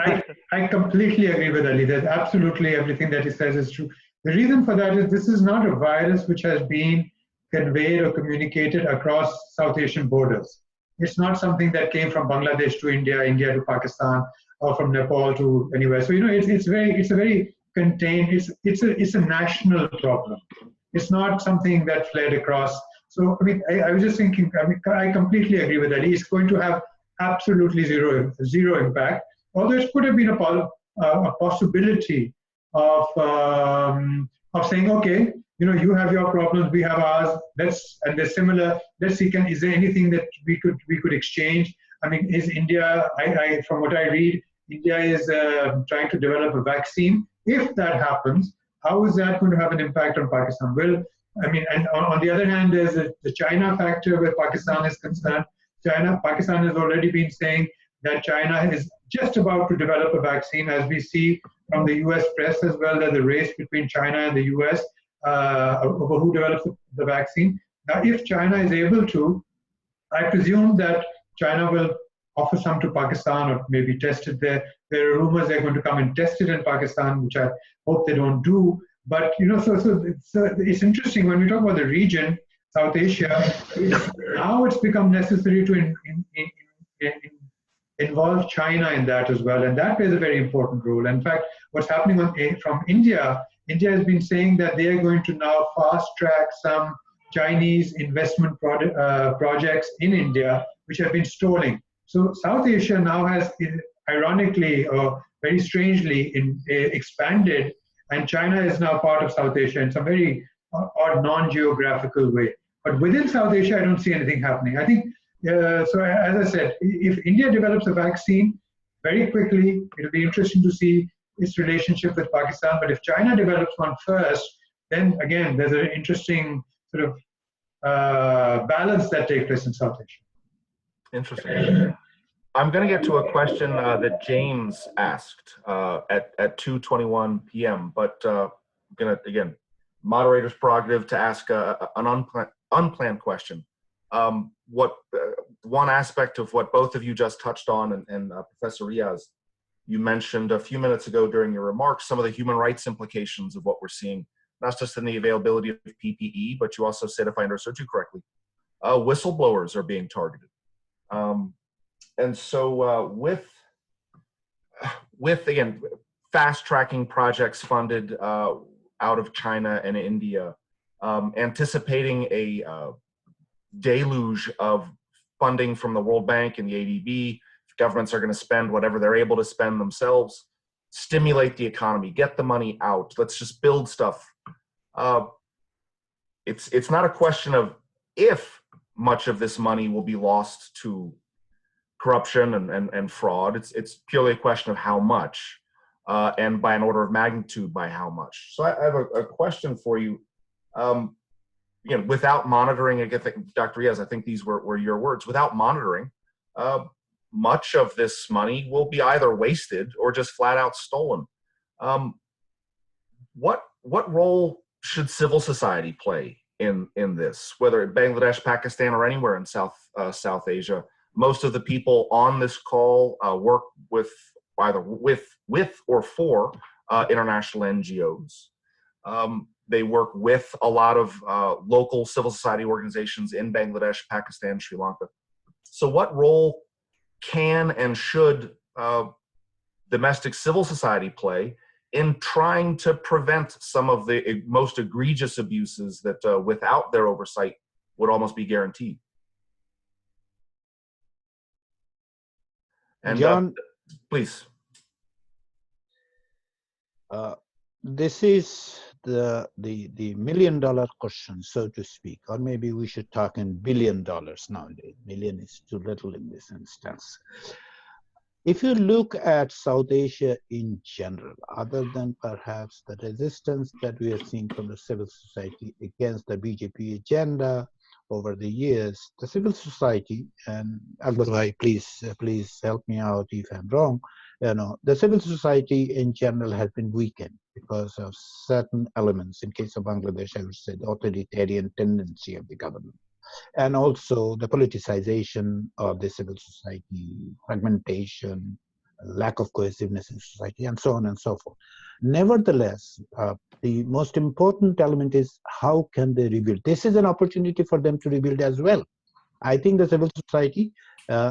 I completely agree with Ali. That absolutely everything that he says is true. The reason for that is this is not a virus which has been conveyed or communicated across South Asian borders. It's not something that came from Bangladesh to India, India to Pakistan, or from Nepal to anywhere. So you know, it's a very contained. It's a national problem. It's not something that fled across. So, I mean, I was just thinking, I mean, I completely agree with that. It's going to have absolutely zero impact. Although it could have been a possibility of saying, okay, you know, you have your problems, we have ours. And they're similar. Let's see, is there anything that we could exchange? I mean, is India? From what I read, India is trying to develop a vaccine. If that happens, how is that going to have an impact on Pakistan? Well, I mean, and on the other hand, there's the China factor where Pakistan is concerned. Pakistan has already been saying that China is just about to develop a vaccine, as we see from the US press as well, that the race between China and the US over who develops the vaccine. Now, if China is able to, I presume that China will offer some to Pakistan or maybe test it there. There are rumors they're going to come and test it in Pakistan, which I hope they don't do. But, you know, so it's interesting when we talk about the region, South Asia, now it's become necessary to involve China in that as well. And that plays a very important role. In fact, what's happening from India, India has been saying that they are going to now fast track some Chinese investment projects in India, which have been stalling. So South Asia now has, ironically or very strangely, expanded, and China is now part of South Asia in some very odd non-geographical way. But within South Asia, I don't see anything happening. I think, so as I said, if India develops a vaccine very quickly, it'll be interesting to see its relationship with Pakistan. But if China develops one first, then again, there's an interesting sort of balance that takes place in South Asia. Interesting. I'm going to get to a question that James asked at 2:21 p.m. But I'm going to, again, moderator's prerogative to ask an unplanned question. One aspect of what both of you just touched on, and Professor Riaz, you mentioned a few minutes ago during your remarks, some of the human rights implications of what we're seeing, not just in the availability of PPE, but you also said, if I understood you correctly, whistleblowers are being targeted. And so with again, fast tracking projects funded out of China and India, anticipating a deluge of funding from the World Bank and the ADB, governments are going to spend whatever they're able to spend themselves, stimulate the economy, get the money out, let's just build stuff. It's not a question of if much of this money will be lost to corruption and fraud. It's purely a question of how much, and by an order of magnitude, by how much. So I have a question for you. Again, without monitoring, again, Dr. Riaz, I think these were your words. Without monitoring, much of this money will be either wasted or just flat out stolen. What role should civil society play in this, whether in Bangladesh, Pakistan, or anywhere in South Asia? Most of the people on this call work with either with or for international NGOs. They work with a lot of local civil society organizations in Bangladesh, Pakistan, Sri Lanka. So what role can and should domestic civil society play in trying to prevent some of the most egregious abuses that without their oversight would almost be guaranteed? And John, please. This is the million-dollar question, so to speak, or maybe we should talk in $1 billion nowadays. Million is too little in this instance. If you look at South Asia in general, other than perhaps the resistance that we are seeing from the civil society against the BJP agenda over the years, the civil society, and Akbar, please help me out if I'm wrong, the civil society in general has been weakened because of certain elements. In case of Bangladesh, I would say the authoritarian tendency of the government, and also the politicization of the civil society, fragmentation, lack of cohesiveness in society, and so on and so forth. Nevertheless, the most important element is how can they rebuild? This is an opportunity for them to rebuild as well. I think the civil society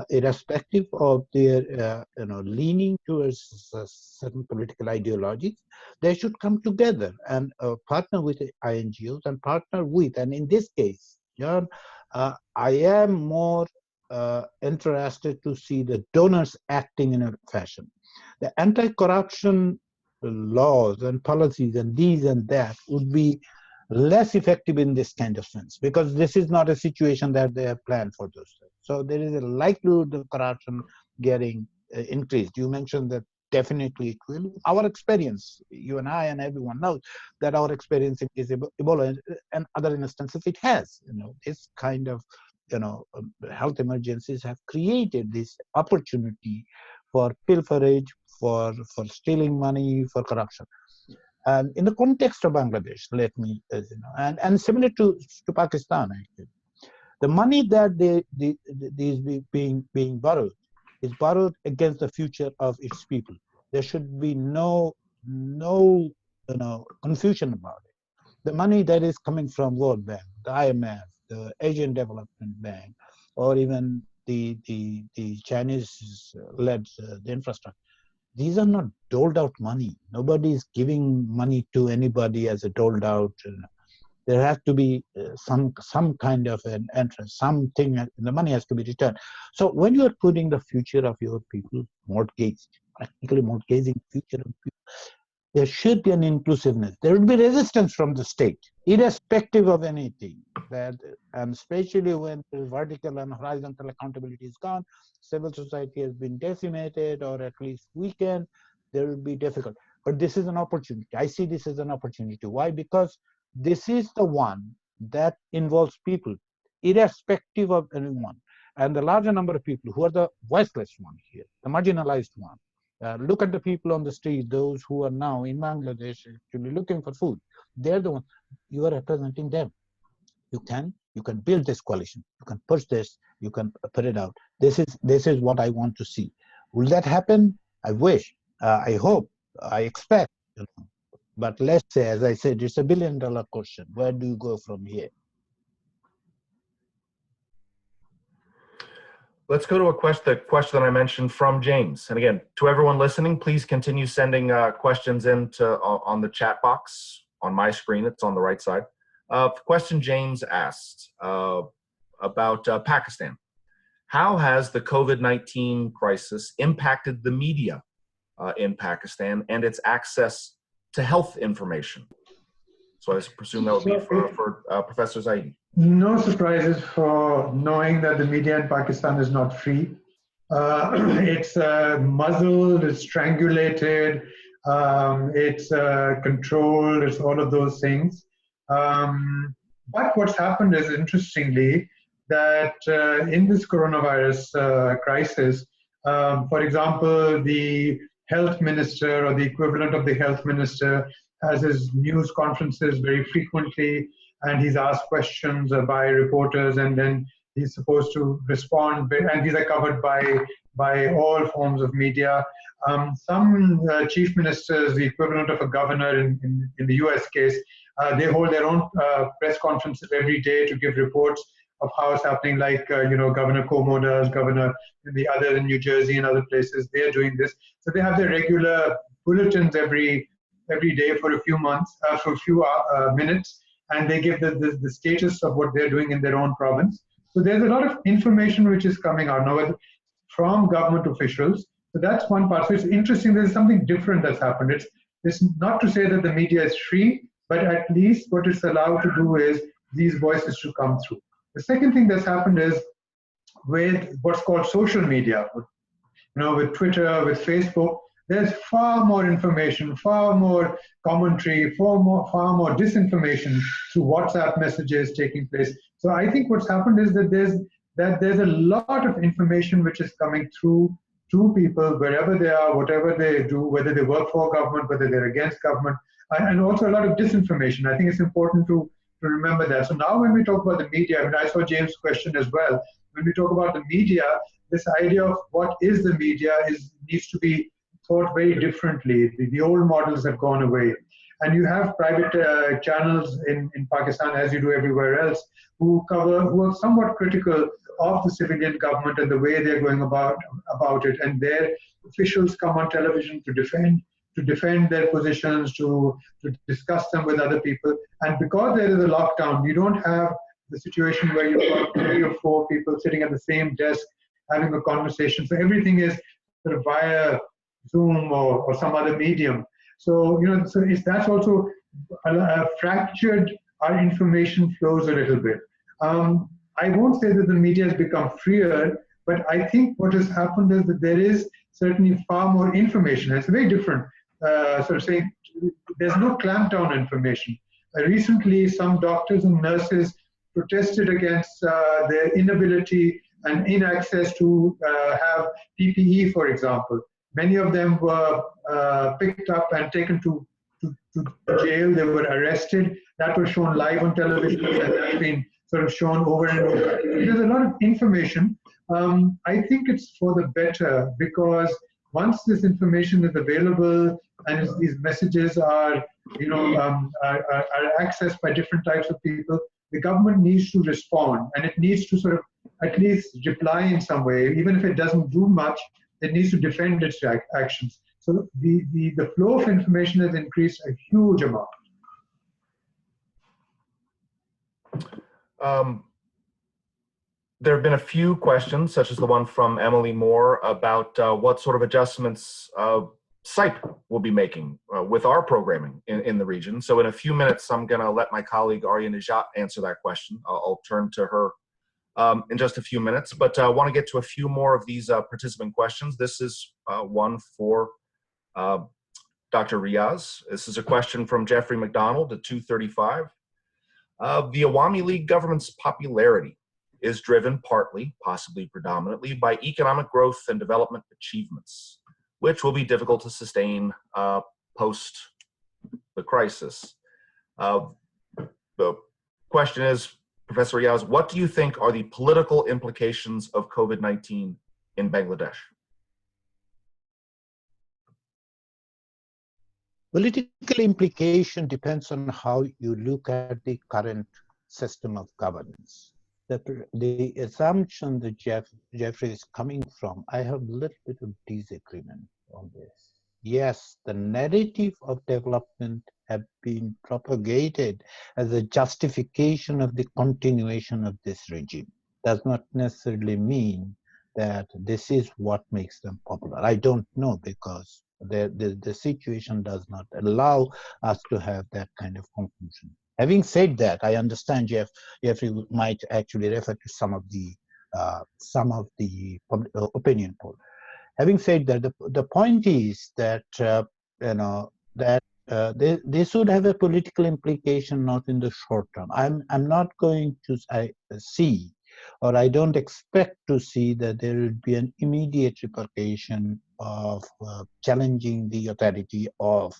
irrespective of their leaning towards certain political ideologies. They should come together and partner with the INGOs and partner with, and in this case, John, I am more interested to see the donors acting in a fashion. The anti-corruption laws and policies and these and that would be less effective in this kind of sense, because this is not a situation that they have planned for those things. So there is a likelihood of corruption getting increased. You mentioned that definitely it will. Our experience, you and I and everyone knows that our experience is Ebola and other instances it has. This kind of health emergencies have created this opportunity for pilferage, for stealing money, for corruption. And in the context of Bangladesh, let me, and similar to Pakistan, actually, the money that is being borrowed is borrowed against the future of its people. There should be no confusion about it. The money that is coming from World Bank, the IMF, the Asian Development Bank, or even the Chinese-led the infrastructure, these are not doled out money. Nobody is giving money to anybody as a doled out. There has to be some kind of an interest, something, the money has to be returned. So when you are putting the future of your people practically mortgaging future of people, there should be an inclusiveness. There will be resistance from the state, irrespective of anything. And especially when the vertical and horizontal accountability is gone, civil society has been decimated or at least weakened, there will be difficult. But this is an opportunity. I see this as an opportunity. Why? Because this is the one that involves people, irrespective of anyone. And the larger number of people who are the voiceless ones here, the marginalized ones. Look at the people on the street, those who are now in Bangladesh actually looking for food. They're the ones, you are representing them. You can build this coalition. You can push this. You can put it out. This is what I want to see. Will that happen? I wish. I hope. I expect. But let's say, as I said, it's $1 billion question. Where do you go from here? Let's go to the question that I mentioned from James. And again, to everyone listening, please continue sending questions on the chat box on my screen. It's on the right side. Question James asked about Pakistan. How has the COVID-19 crisis impacted the media in Pakistan and its access to health information? So I presume that would be for Professor Zaidi. No surprises for knowing that the media in Pakistan is not free. It's muzzled, it's strangulated, it's controlled, it's all of those things. But what's happened is, interestingly, that in this coronavirus crisis, for example, the health minister or the equivalent of the health minister has his news conferences very frequently, and he's asked questions by reporters, and then he's supposed to respond, and these are covered by all forms of media. Some chief ministers, the equivalent of a governor in the US case, they hold their own press conferences every day to give reports of how it's happening, like Governor Cuomo does, Governor the other in New Jersey and other places. They're doing this, so they have their regular bulletins every day for a few months, for a few minutes, and they give the status of what they're doing in their own province. So there's a lot of information which is coming out now from government officials. So that's one part. So it's interesting. There's something different that's happened. It's not to say that the media is free, but at least what it's allowed to do is these voices to come through. The second thing that's happened is with what's called social media, with Twitter, with Facebook, there's far more information, far more commentary, far more disinformation through WhatsApp messages taking place. So I think what's happened is that there's a lot of information which is coming through to people wherever they are, whatever they do, whether they work for government, whether they're against government, and also a lot of disinformation. I think it's important to remember that. So now when we talk about the media, I saw James' question as well. When we talk about the media, this idea of what is the media needs to be thought very differently. The old models have gone away. And you have private channels in Pakistan, as you do everywhere else, who are somewhat critical of the civilian government and the way they're going about it. And their officials come on television to defend their positions, to discuss them with other people. And because there is a lockdown, you don't have the situation where you've got 3 or 4 people sitting at the same desk having a conversation. So everything is sort of via Zoom or some other medium. So, that's also fractured our information flows a little bit. I won't say that the media has become freer, but I think what has happened is that there is certainly far more information. It's very different. Sort of saying there's no clampdown on information. Recently, some doctors and nurses protested against their inability and inaccess to have PPE, for example. Many of them were picked up and taken to jail. They were arrested. That was shown live on television and that's been sort of shown over and over. There's a lot of information. I think it's for the better because once this information is available and these messages are accessed by different types of people, the government needs to respond and it needs to sort of at least reply in some way, even if it doesn't do much. It needs to defend its actions. So the flow of information has increased a huge amount. There have been a few questions, such as the one from Emily Moore, about what sort of adjustments CIPE will be making with our programming in the region. So in a few minutes, I'm going to let my colleague Arya Najat answer that question. I'll turn to her in just a few minutes, but I want to get to a few more of these participant questions. This is one for Dr. Riaz. This is a question from Jeffrey McDonald at 235. The Awami League government's popularity is driven partly, possibly predominantly, by economic growth and development achievements, which will be difficult to sustain post the crisis. The question is, Professor Riaz, what do you think are the political implications of COVID-19 in Bangladesh? Political implication depends on how you look at the current system of governance. The assumption that Jeffrey is coming from, I have a little bit of disagreement on this. Yes, the narrative of development have been propagated as a justification of the continuation of this regime. Does not necessarily mean that this is what makes them popular. I don't know because the situation does not allow us to have that kind of conclusion. Having said that, I understand Jeffrey might actually refer to some of the opinion poll. Having said that, the point is that they should have a political implication, not in the short term. I'm not going to see, or I don't expect to see that there will be an immediate repercussion of challenging the authority of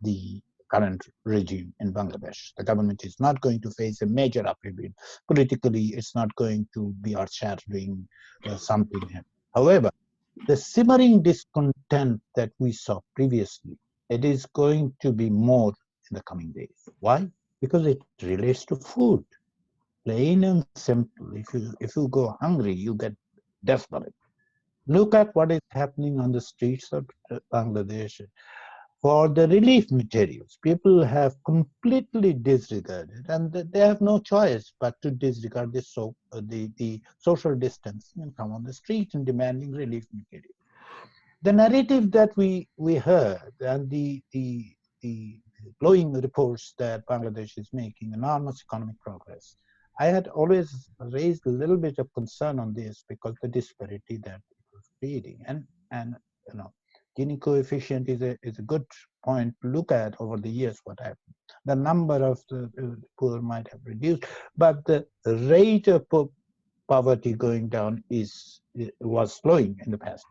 the current regime in Bangladesh. The government is not going to face a major upheaval. Politically, it's not going to be earth-shattering something. However, the simmering discontent that we saw previously, it is going to be more in the coming days. Why? Because it relates to food. Plain and simple. If you go hungry, you get desperate. Look at what is happening on the streets of Bangladesh. For the relief materials, people have completely disregarded, and they have no choice but to disregard the social distance and come on the street and demanding relief materials. The narrative that we heard and the glowing reports that Bangladesh is making enormous economic progress, I had always raised a little bit of concern on this because the disparity that it was creating, and Gini coefficient is a good point to look at over the years what happened. The number of the poor might have reduced, but the rate of poverty going down was slowing in the past.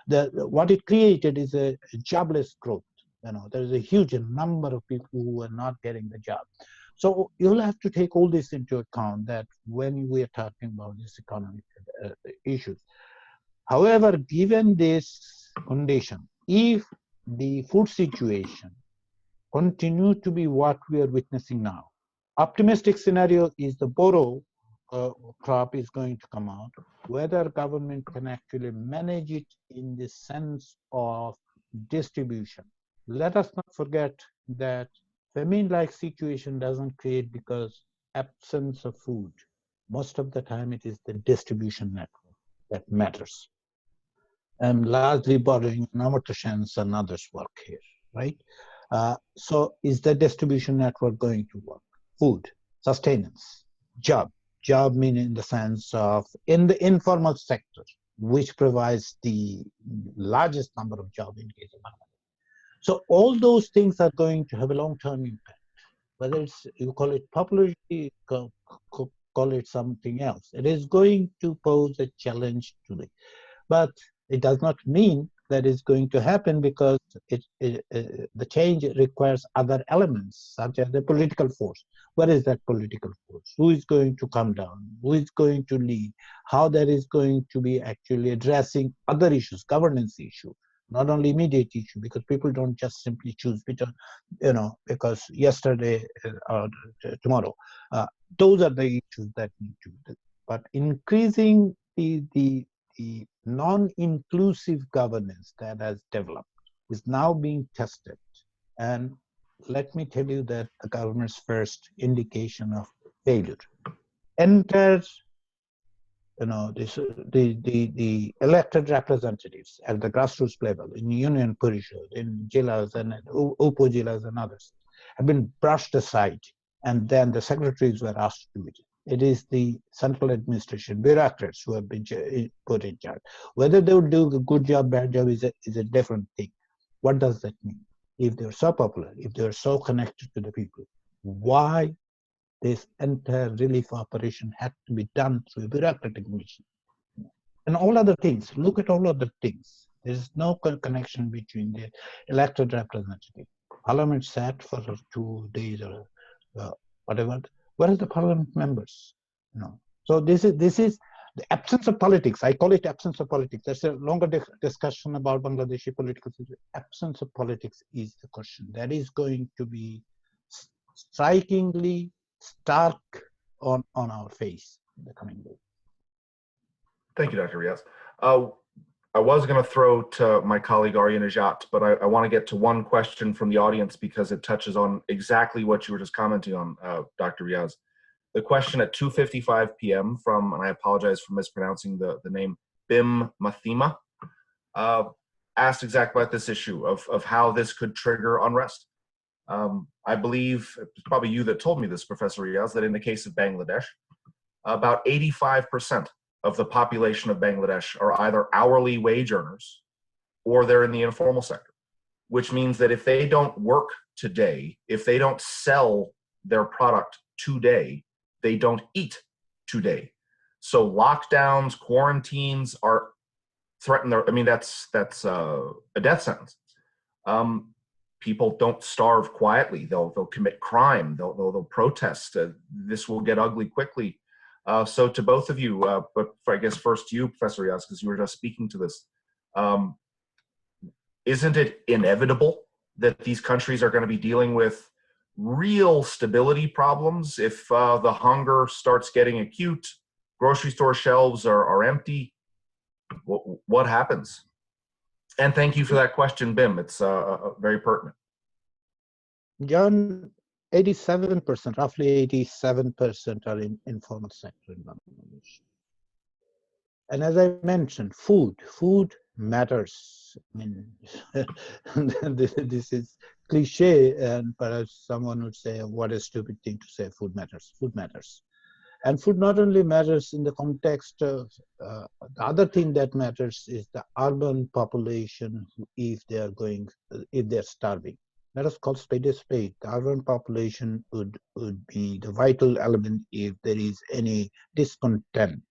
What it created is a jobless growth. There is a huge number of people who are not getting the job. So you'll have to take all this into account that when we are talking about these economic issues. However, given this condition, if the food situation continue to be what we are witnessing now. Optimistic scenario is the Boro crop is going to come out. Whether government can actually manage it in the sense of distribution. Let us not forget that famine-like situation doesn't create because absence of food. Most of the time it is the distribution network that matters. I'm largely borrowing Amartya Sen's and others' work here, right? So is the distribution network going to work? Food, sustenance, job meaning in the sense of in the informal sector, which provides the largest number of jobs in case of Bangladesh. So all those things are going to have a long-term impact. Whether it's you call it popularity, call it something else. It is going to pose a challenge today. But it does not mean that it's going to happen because the change requires other elements, such as the political force. What is that political force? Who is going to come down? Who is going to lead? How that is going to be actually addressing other issues, governance issue, not only immediate issue, because people don't just simply choose between, because yesterday or tomorrow. Those are the issues that need to be. But increasing the non-inclusive governance that has developed is now being tested. And let me tell you that the government's first indication of failure. Enter, the elected representatives at the grassroots level, in Union Parishad, in Jilas and Upo Jilas and others, have been brushed aside, and then the secretaries were asked to do it. It is the central administration bureaucrats who have been put in charge. Whether they would do a good job, bad job is a different thing. What does that mean? If they're so popular, if they're so connected to the people, why this entire relief operation had to be done through a bureaucratic mission? And all other things, look at all other things. There's no connection between the elected representative. Parliament sat for 2 days or whatever. Where are the parliament members? So this is the absence of politics. I call it absence of politics. There's a longer discussion about Bangladeshi political situation. Absence of politics is the question. That is going to be strikingly stark on our face in the coming days. Thank you, Dr. Riaz. I was going to throw to my colleague Arya Najat, but I want to get to one question from the audience because it touches on exactly what you were just commenting on, Dr. Riaz. The question at 2:55 p.m. from, and I apologize for mispronouncing the name, Bim Mathima, asked exactly about this issue of how this could trigger unrest. I believe it's probably you that told me this, Professor Riaz, that in the case of Bangladesh, about 85% of the population of Bangladesh are either hourly wage earners or they're in the informal sector, which means that if they don't work today, if they don't sell their product today, they don't eat today. So lockdowns, quarantines are threaten their, that's a death sentence. People don't starve quietly. They'll commit crime. They'll protest. This will get ugly quickly. So to both of you, but I guess first to you, Professor Riaz, because you were just speaking to this, isn't it inevitable that these countries are going to be dealing with real stability problems if the hunger starts getting acute, grocery store shelves are empty? What happens? And thank you for that question, Bim. It's very pertinent. John, 87%, roughly 87% are in informal sector in Bangladesh. And as I mentioned, food matters. This is cliche, and perhaps someone would say, what a stupid thing to say, food matters. Food matters. And food not only matters in the context of, the other thing that matters is the urban population, if they're starving. Let us call spade a spade. The urban population would be the vital element if there is any discontent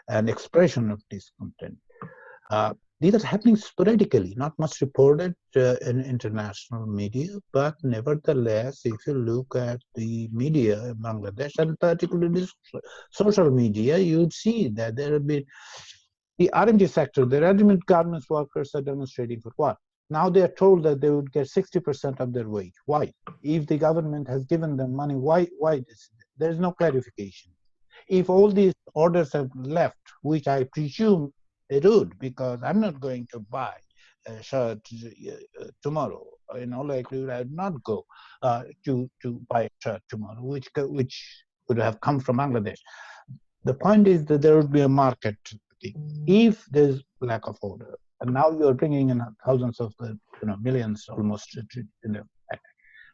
and expression of discontent. These are happening sporadically, not much reported in international media, but nevertheless, if you look at the media in Bangladesh, and particularly social media, you'd see that there have been the RMG sector, the ready-made garments workers are demonstrating for what? Now they are told that they would get 60% of their wage. Why? If the government has given them money, why this? There's no clarification. If all these orders have left, which I presume it would, because I'm not going to buy a shirt tomorrow. In all likelihood, I would not go to buy a shirt tomorrow, which would have come from Bangladesh. The point is that there would be a market. If there's lack of order, and now you're bringing in thousands of millions almost,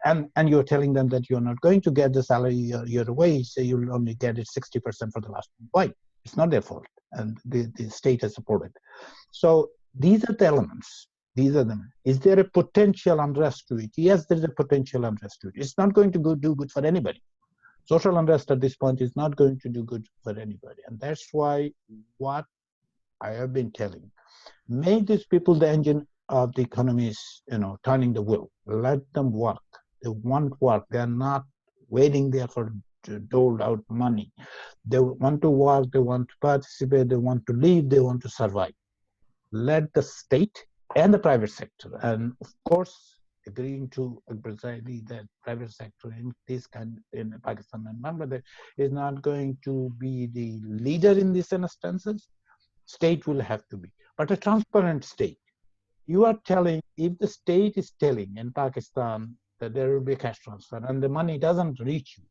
and you're telling them that you're not going to get the salary your wage, so you'll only get it 60% for the last one. Why? It's not their fault, and the state has supported. So these are the elements. These are them. Is there a potential unrest to it? Yes, there's a potential unrest to it. It's not going to do good for anybody. Social unrest at this point is not going to do good for anybody, and that's why what I have been telling. Make these people the engine of the economy is, turning the wheel. Let them work. They want work. They are not waiting there for doled out money. They want to work. They want to participate. They want to live. They want to survive. Let the state and the private sector, and of course, agreeing to Zaidi that private sector in Pakistan and Bangladesh is not going to be the leader in these instances. State will have to be, but a transparent state. You are telling, if the state is telling in Pakistan that there will be cash transfer and the money doesn't reach you,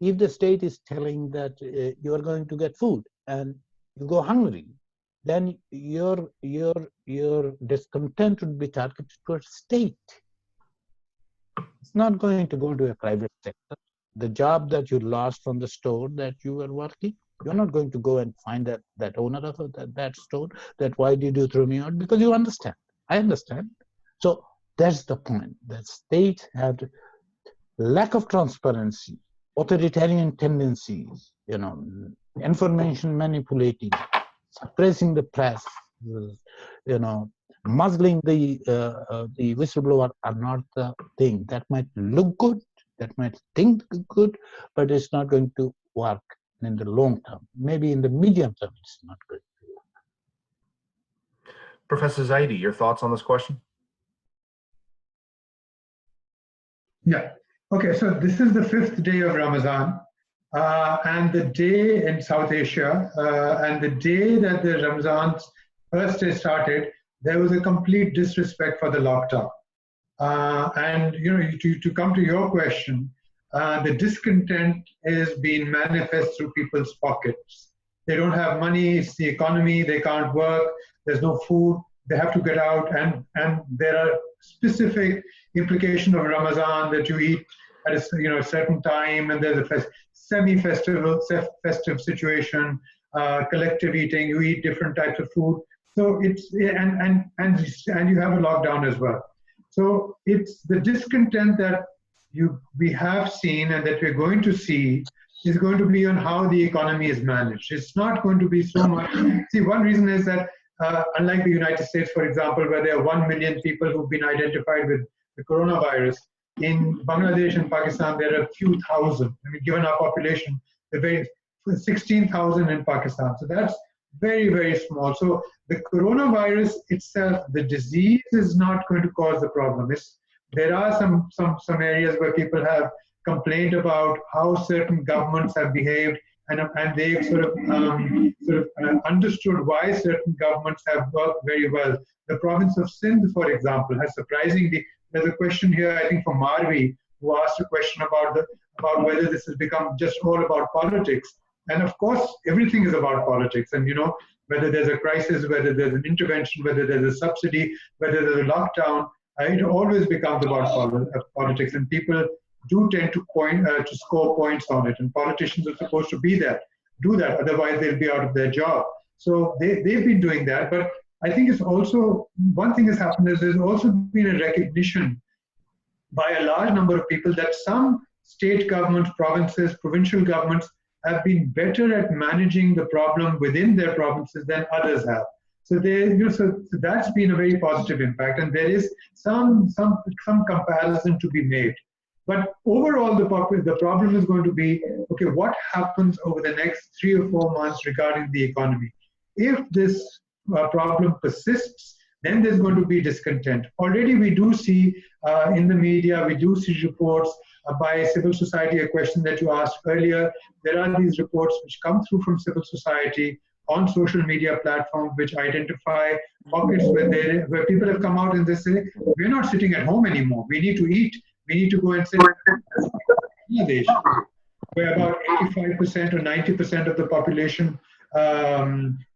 if the state is telling that you are going to get food and you go hungry, then your discontent would be targeted towards state. It's not going to go to a private sector. The job that you lost from the store that you were working, you're not going to go and find that owner of that store, that why did you throw me out? Because you understand. I understand. So that's the point. That states have lack of transparency, authoritarian tendencies, information manipulating, suppressing the press, muzzling the whistleblower are not the thing. That might look good, that might think good, but it's not going to work in the long term. Maybe in the medium term, it's not good. Professor Zaidi, your thoughts on this question? Yeah. Okay, so this is the 5th day of Ramadan, and the day in South Asia, and the day that the Ramadan's first day started, there was a complete disrespect for the lockdown. And to come to your question, the discontent is being manifest through people's pockets. They don't have money, it's the economy, they can't work, there's no food, they have to get out, and there are specific implications of Ramadan that you eat at a certain time, and there's a festive situation, collective eating, you eat different types of food. So it's, and you have a lockdown as well. So it's the discontent that we have seen and that we're going to see is going to be on how the economy is managed. It's not going to be so much. See, one reason is that unlike the United States, for example, where there are 1 million people who've been identified with the coronavirus, in Bangladesh and Pakistan, there are a few thousand. I mean, given our population, there are 16,000 in Pakistan. So that's very, very small. So the coronavirus itself, the disease is not going to cause the problem. There are some areas where people have complained about how certain governments have behaved, and they sort of understood why certain governments have worked very well. The province of Sindh, for example, has surprisingly. There's a question here, I think, from Marvi, who asked a question about whether this has become just all about politics. And of course, everything is about politics. And whether there's a crisis, whether there's an intervention, whether there's a subsidy, whether there's a lockdown, it always becomes about politics. And people do tend to score points on it. And politicians are supposed to do that. Otherwise, they'll be out of their job. So they've been doing that. But I think it's also, one thing that's happened is there's also been a recognition by a large number of people that some state governments, provinces, provincial governments have been better at managing the problem within their provinces than others have. So so that's been a very positive impact, and there is some comparison to be made. But overall, the problem is going to be, okay, what happens over the next 3 or 4 months regarding the economy? If this problem persists, then there's going to be discontent. Already we do see in the media, we do see reports by civil society, a question that you asked earlier. There are these reports which come through from civil society on social media platforms which identify pockets where people have come out and they say, we're not sitting at home anymore. We need to eat. We need to go and sit in Bangladesh, where about 85% or 90% of the population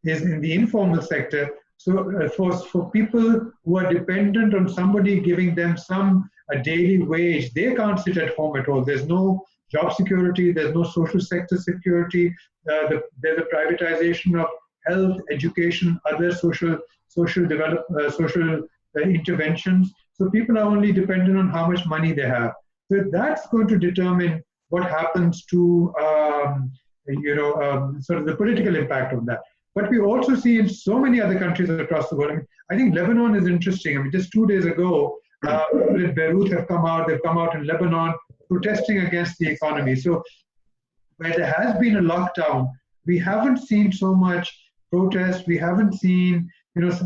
is in the informal sector. So for people who are dependent on somebody giving them a daily wage, they can't sit at home at all. There's no job security, there's no social sector security, there's a privatization of health, education, other social interventions. So people are only dependent on how much money they have. So that's going to determine what happens to sort of the political impact of that. But we also see in so many other countries across the world. I mean, I think Lebanon is interesting. I mean, just 2 days ago, people in Beirut have come out. They've come out in Lebanon protesting against the economy. So where there has been a lockdown, we haven't seen so much protest. We haven't seen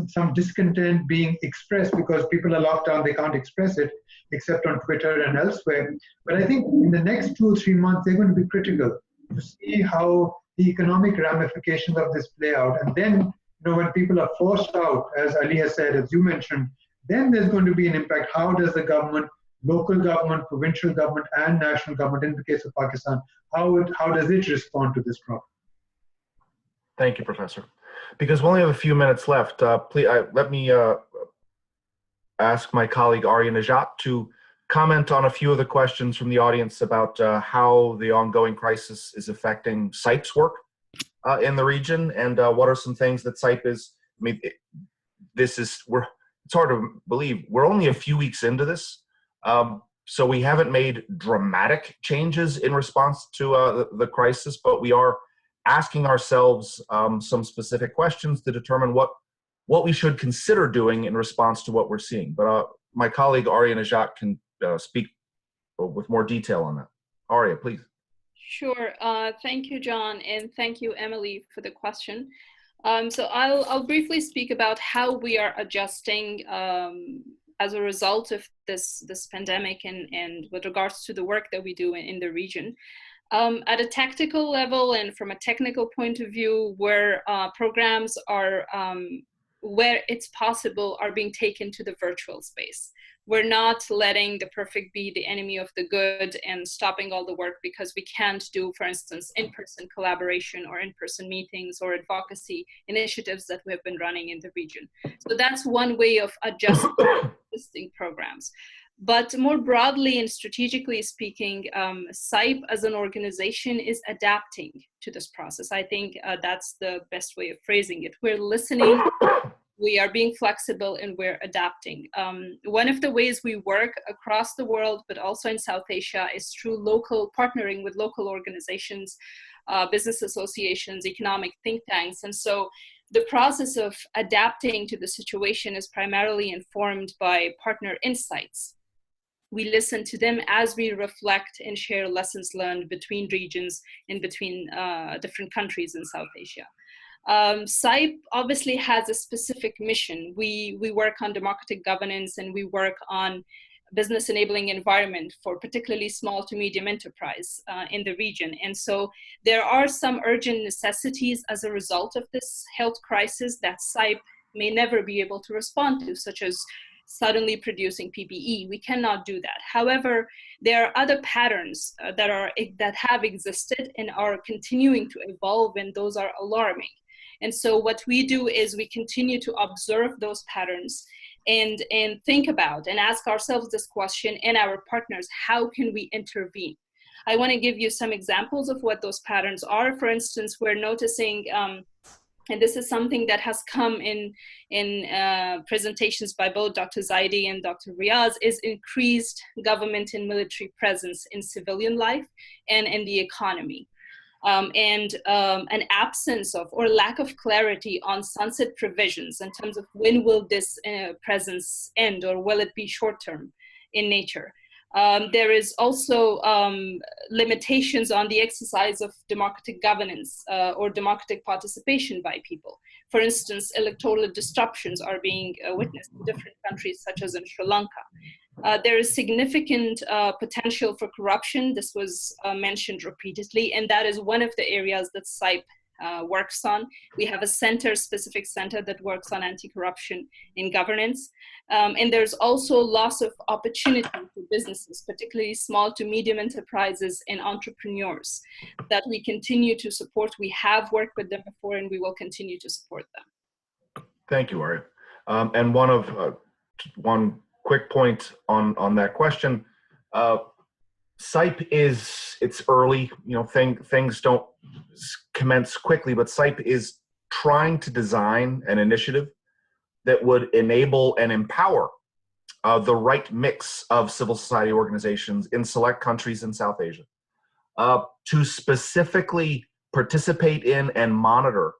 some discontent being expressed because people are locked down. They can't express it except on Twitter and elsewhere. But I think in the next 2 or 3 months, they're going to be critical to see how the economic ramifications of this play out. And then, when people are forced out, as Ali has said, as you mentioned, then there's going to be an impact. How does the government, local government, provincial government, and national government, in the case of Pakistan, how does it respond to this problem? Thank you, Professor. Because we only have a few minutes left, please let me ask my colleague Arya Najat to comment on a few of the questions from the audience about how the ongoing crisis is affecting CIPE's work in the region, and what are some things that CIPE is. I mean, it's hard to believe we're only a few weeks into this, so we haven't made dramatic changes in response to the crisis, but we are asking ourselves some specific questions to determine what we should consider doing in response to what we're seeing. But my colleague Arya Najat can speak with more detail on that. Arya, please. Sure. Thank you, John, and thank you, Emily, for the question. So I'll briefly speak about how we are adjusting as a result of this pandemic and with regards to the work that we do in the region. At a tactical level and from a technical point of view, where programs are, where it's possible, are being taken to the virtual space. We're not letting the perfect be the enemy of the good and stopping all the work because we can't do, for instance, in-person collaboration or in-person meetings or advocacy initiatives that we have been running in the region. So that's one way of adjusting existing programs. But more broadly and strategically speaking, CIPE as an organization is adapting to this process. I think that's the best way of phrasing it. We're listening, we are being flexible, and we're adapting. One of the ways we work across the world, but also in South Asia, is through partnering with local organizations, business associations, economic think tanks. And so the process of adapting to the situation is primarily informed by partner insights. We listen to them as we reflect and share lessons learned between regions and between different countries in South Asia. CIPE obviously has a specific mission. We work on democratic governance, and we work on business enabling environment for particularly small to medium enterprise in the region. And so there are some urgent necessities as a result of this health crisis that CIPE may never be able to respond to, such as suddenly producing PPE. We cannot do that. However, there are other patterns that have existed and are continuing to evolve, and those are alarming. And so what we do is we continue to observe those patterns and think about and ask ourselves this question and our partners, how can we intervene? I want to give you some examples of what those patterns are. For instance, we're noticing, and this is something that has come in presentations by both Dr. Zaidi and Dr. Riaz, is increased government and military presence in civilian life and in the economy. And an absence of or lack of clarity on sunset provisions in terms of when will this presence end, or will it be short-term in nature. There is also limitations on the exercise of democratic governance or democratic participation by people. For instance, electoral disruptions are being witnessed in different countries, such as in Sri Lanka. There is significant potential for corruption. This was mentioned repeatedly, and that is one of the areas that CIPE works on. We have a specific center that works on anti-corruption in governance. And there's also loss of opportunity for businesses, particularly small to medium enterprises and entrepreneurs, that we continue to support. We have worked with them before, and we will continue to support them. Thank you, Arya. And one quick point on that question. CIPE it's early, things don't commence quickly, but CIPE is trying to design an initiative that would enable and empower the right mix of civil society organizations in select countries in South Asia to specifically participate in and monitor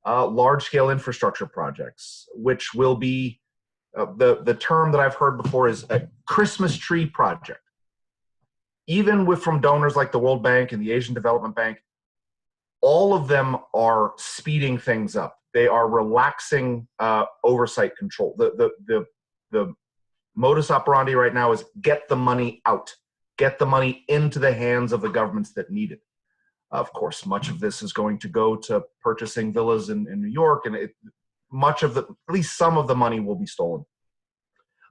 large-scale infrastructure projects, which will be, the term that I've heard before is a Christmas tree project. Even from donors like the World Bank and the Asian Development Bank, all of them are speeding things up. They are relaxing oversight control. The modus operandi right now is get the money out, get the money into the hands of the governments that need it. Of course, much of this is going to go to purchasing villas in New York, and at least some of the money will be stolen.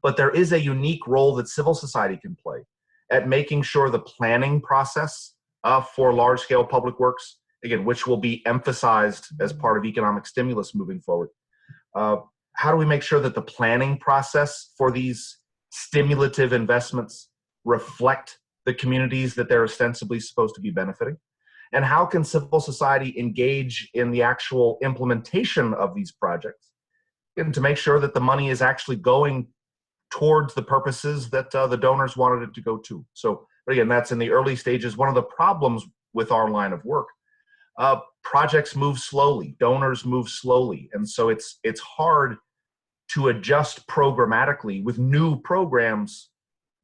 But there is a unique role that civil society can play at making sure the planning process for large-scale public works, again, which will be emphasized as part of economic stimulus moving forward. How do we make sure that the planning process for these stimulative investments reflect the communities that they're ostensibly supposed to be benefiting? And how can civil society engage in the actual implementation of these projects and to make sure that the money is actually going towards the purposes that the donors wanted it to go to? So, but again, that's in the early stages. One of the problems with our line of work, projects move slowly, donors move slowly, and so it's hard to adjust programmatically with new programs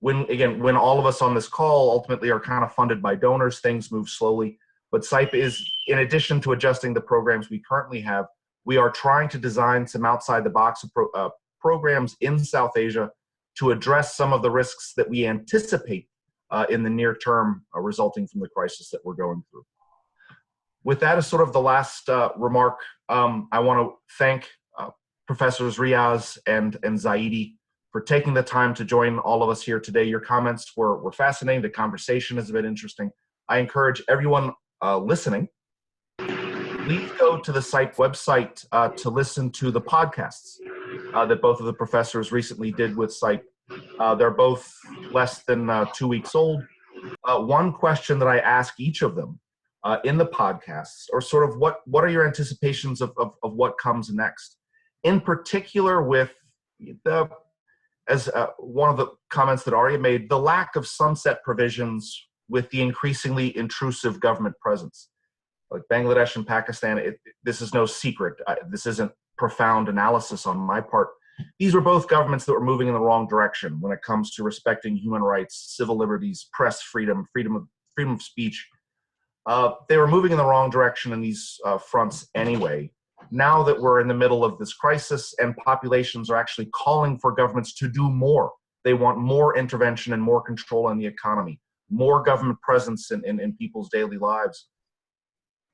when all of us on this call ultimately are kind of funded by donors. Things move slowly. But CIPE is, in addition to adjusting the programs we currently have, we are trying to design some outside the box programs in South Asia to address some of the risks that we anticipate in the near term resulting from the crisis that we're going through. With that as sort of the last remark, I want to thank Professors Riaz and Zaidi for taking the time to join all of us here today. Your comments were fascinating. The conversation has been interesting. I encourage everyone listening, please go to the CIPE website to listen to the podcasts that both of the professors recently did with CIPE. They're both less than 2 weeks old. One question that I ask each of them in the podcasts, or sort of what are your anticipations of what comes next? In particular with one of the comments that Arya made, the lack of sunset provisions with the increasingly intrusive government presence. Like Bangladesh and Pakistan, this is no secret. This isn't profound analysis on my part. These were both governments that were moving in the wrong direction when it comes to respecting human rights, civil liberties, press freedom, freedom of speech. They were moving in the wrong direction in these fronts anyway. Now that we're in the middle of this crisis and populations are actually calling for governments to do more, they want more intervention and more control on the economy, more government presence in people's daily lives.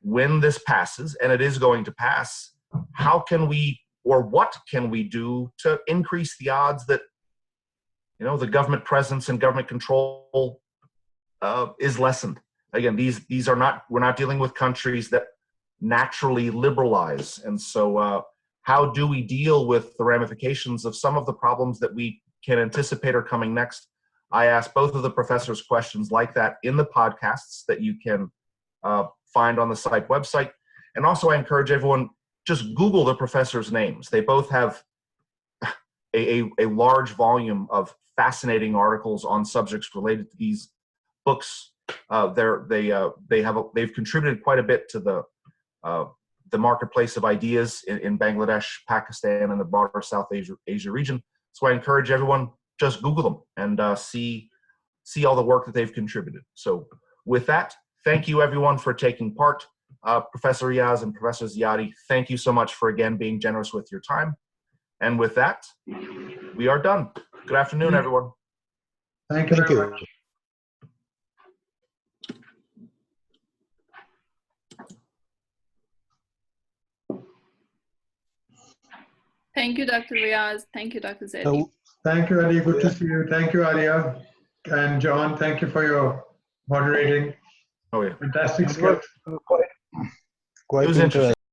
When this passes, and it is going to pass, how can we, or what can we do to increase the odds that, the government presence and government control is lessened? Again, these are not, we're not dealing with countries that naturally liberalize. And so how do we deal with the ramifications of some of the problems that we can anticipate are coming next? I asked both of the professors questions like that in the podcasts that you can find on the CIPE website. And also I encourage everyone, just Google the professors' names. They both have a large volume of fascinating articles on subjects related to these books. They've contributed quite a bit to the marketplace of ideas in Bangladesh, Pakistan, and the broader South Asia region. So I encourage everyone, just Google them and see see all the work that they've contributed. So with that, thank you everyone for taking part. Professor Riaz and Professor Zaidi, thank you so much for again being generous with your time. And with that, we are done. Good afternoon, everyone. Thank you Thank very you. much. Thank you, Dr. Riaz. Thank you, Dr. Zaidi. So, Thank you, Ali. Good to see you. Thank you, Alia. And John, thank you for your moderating. Oh yeah, Fantastic skills. quite it was interesting. interesting.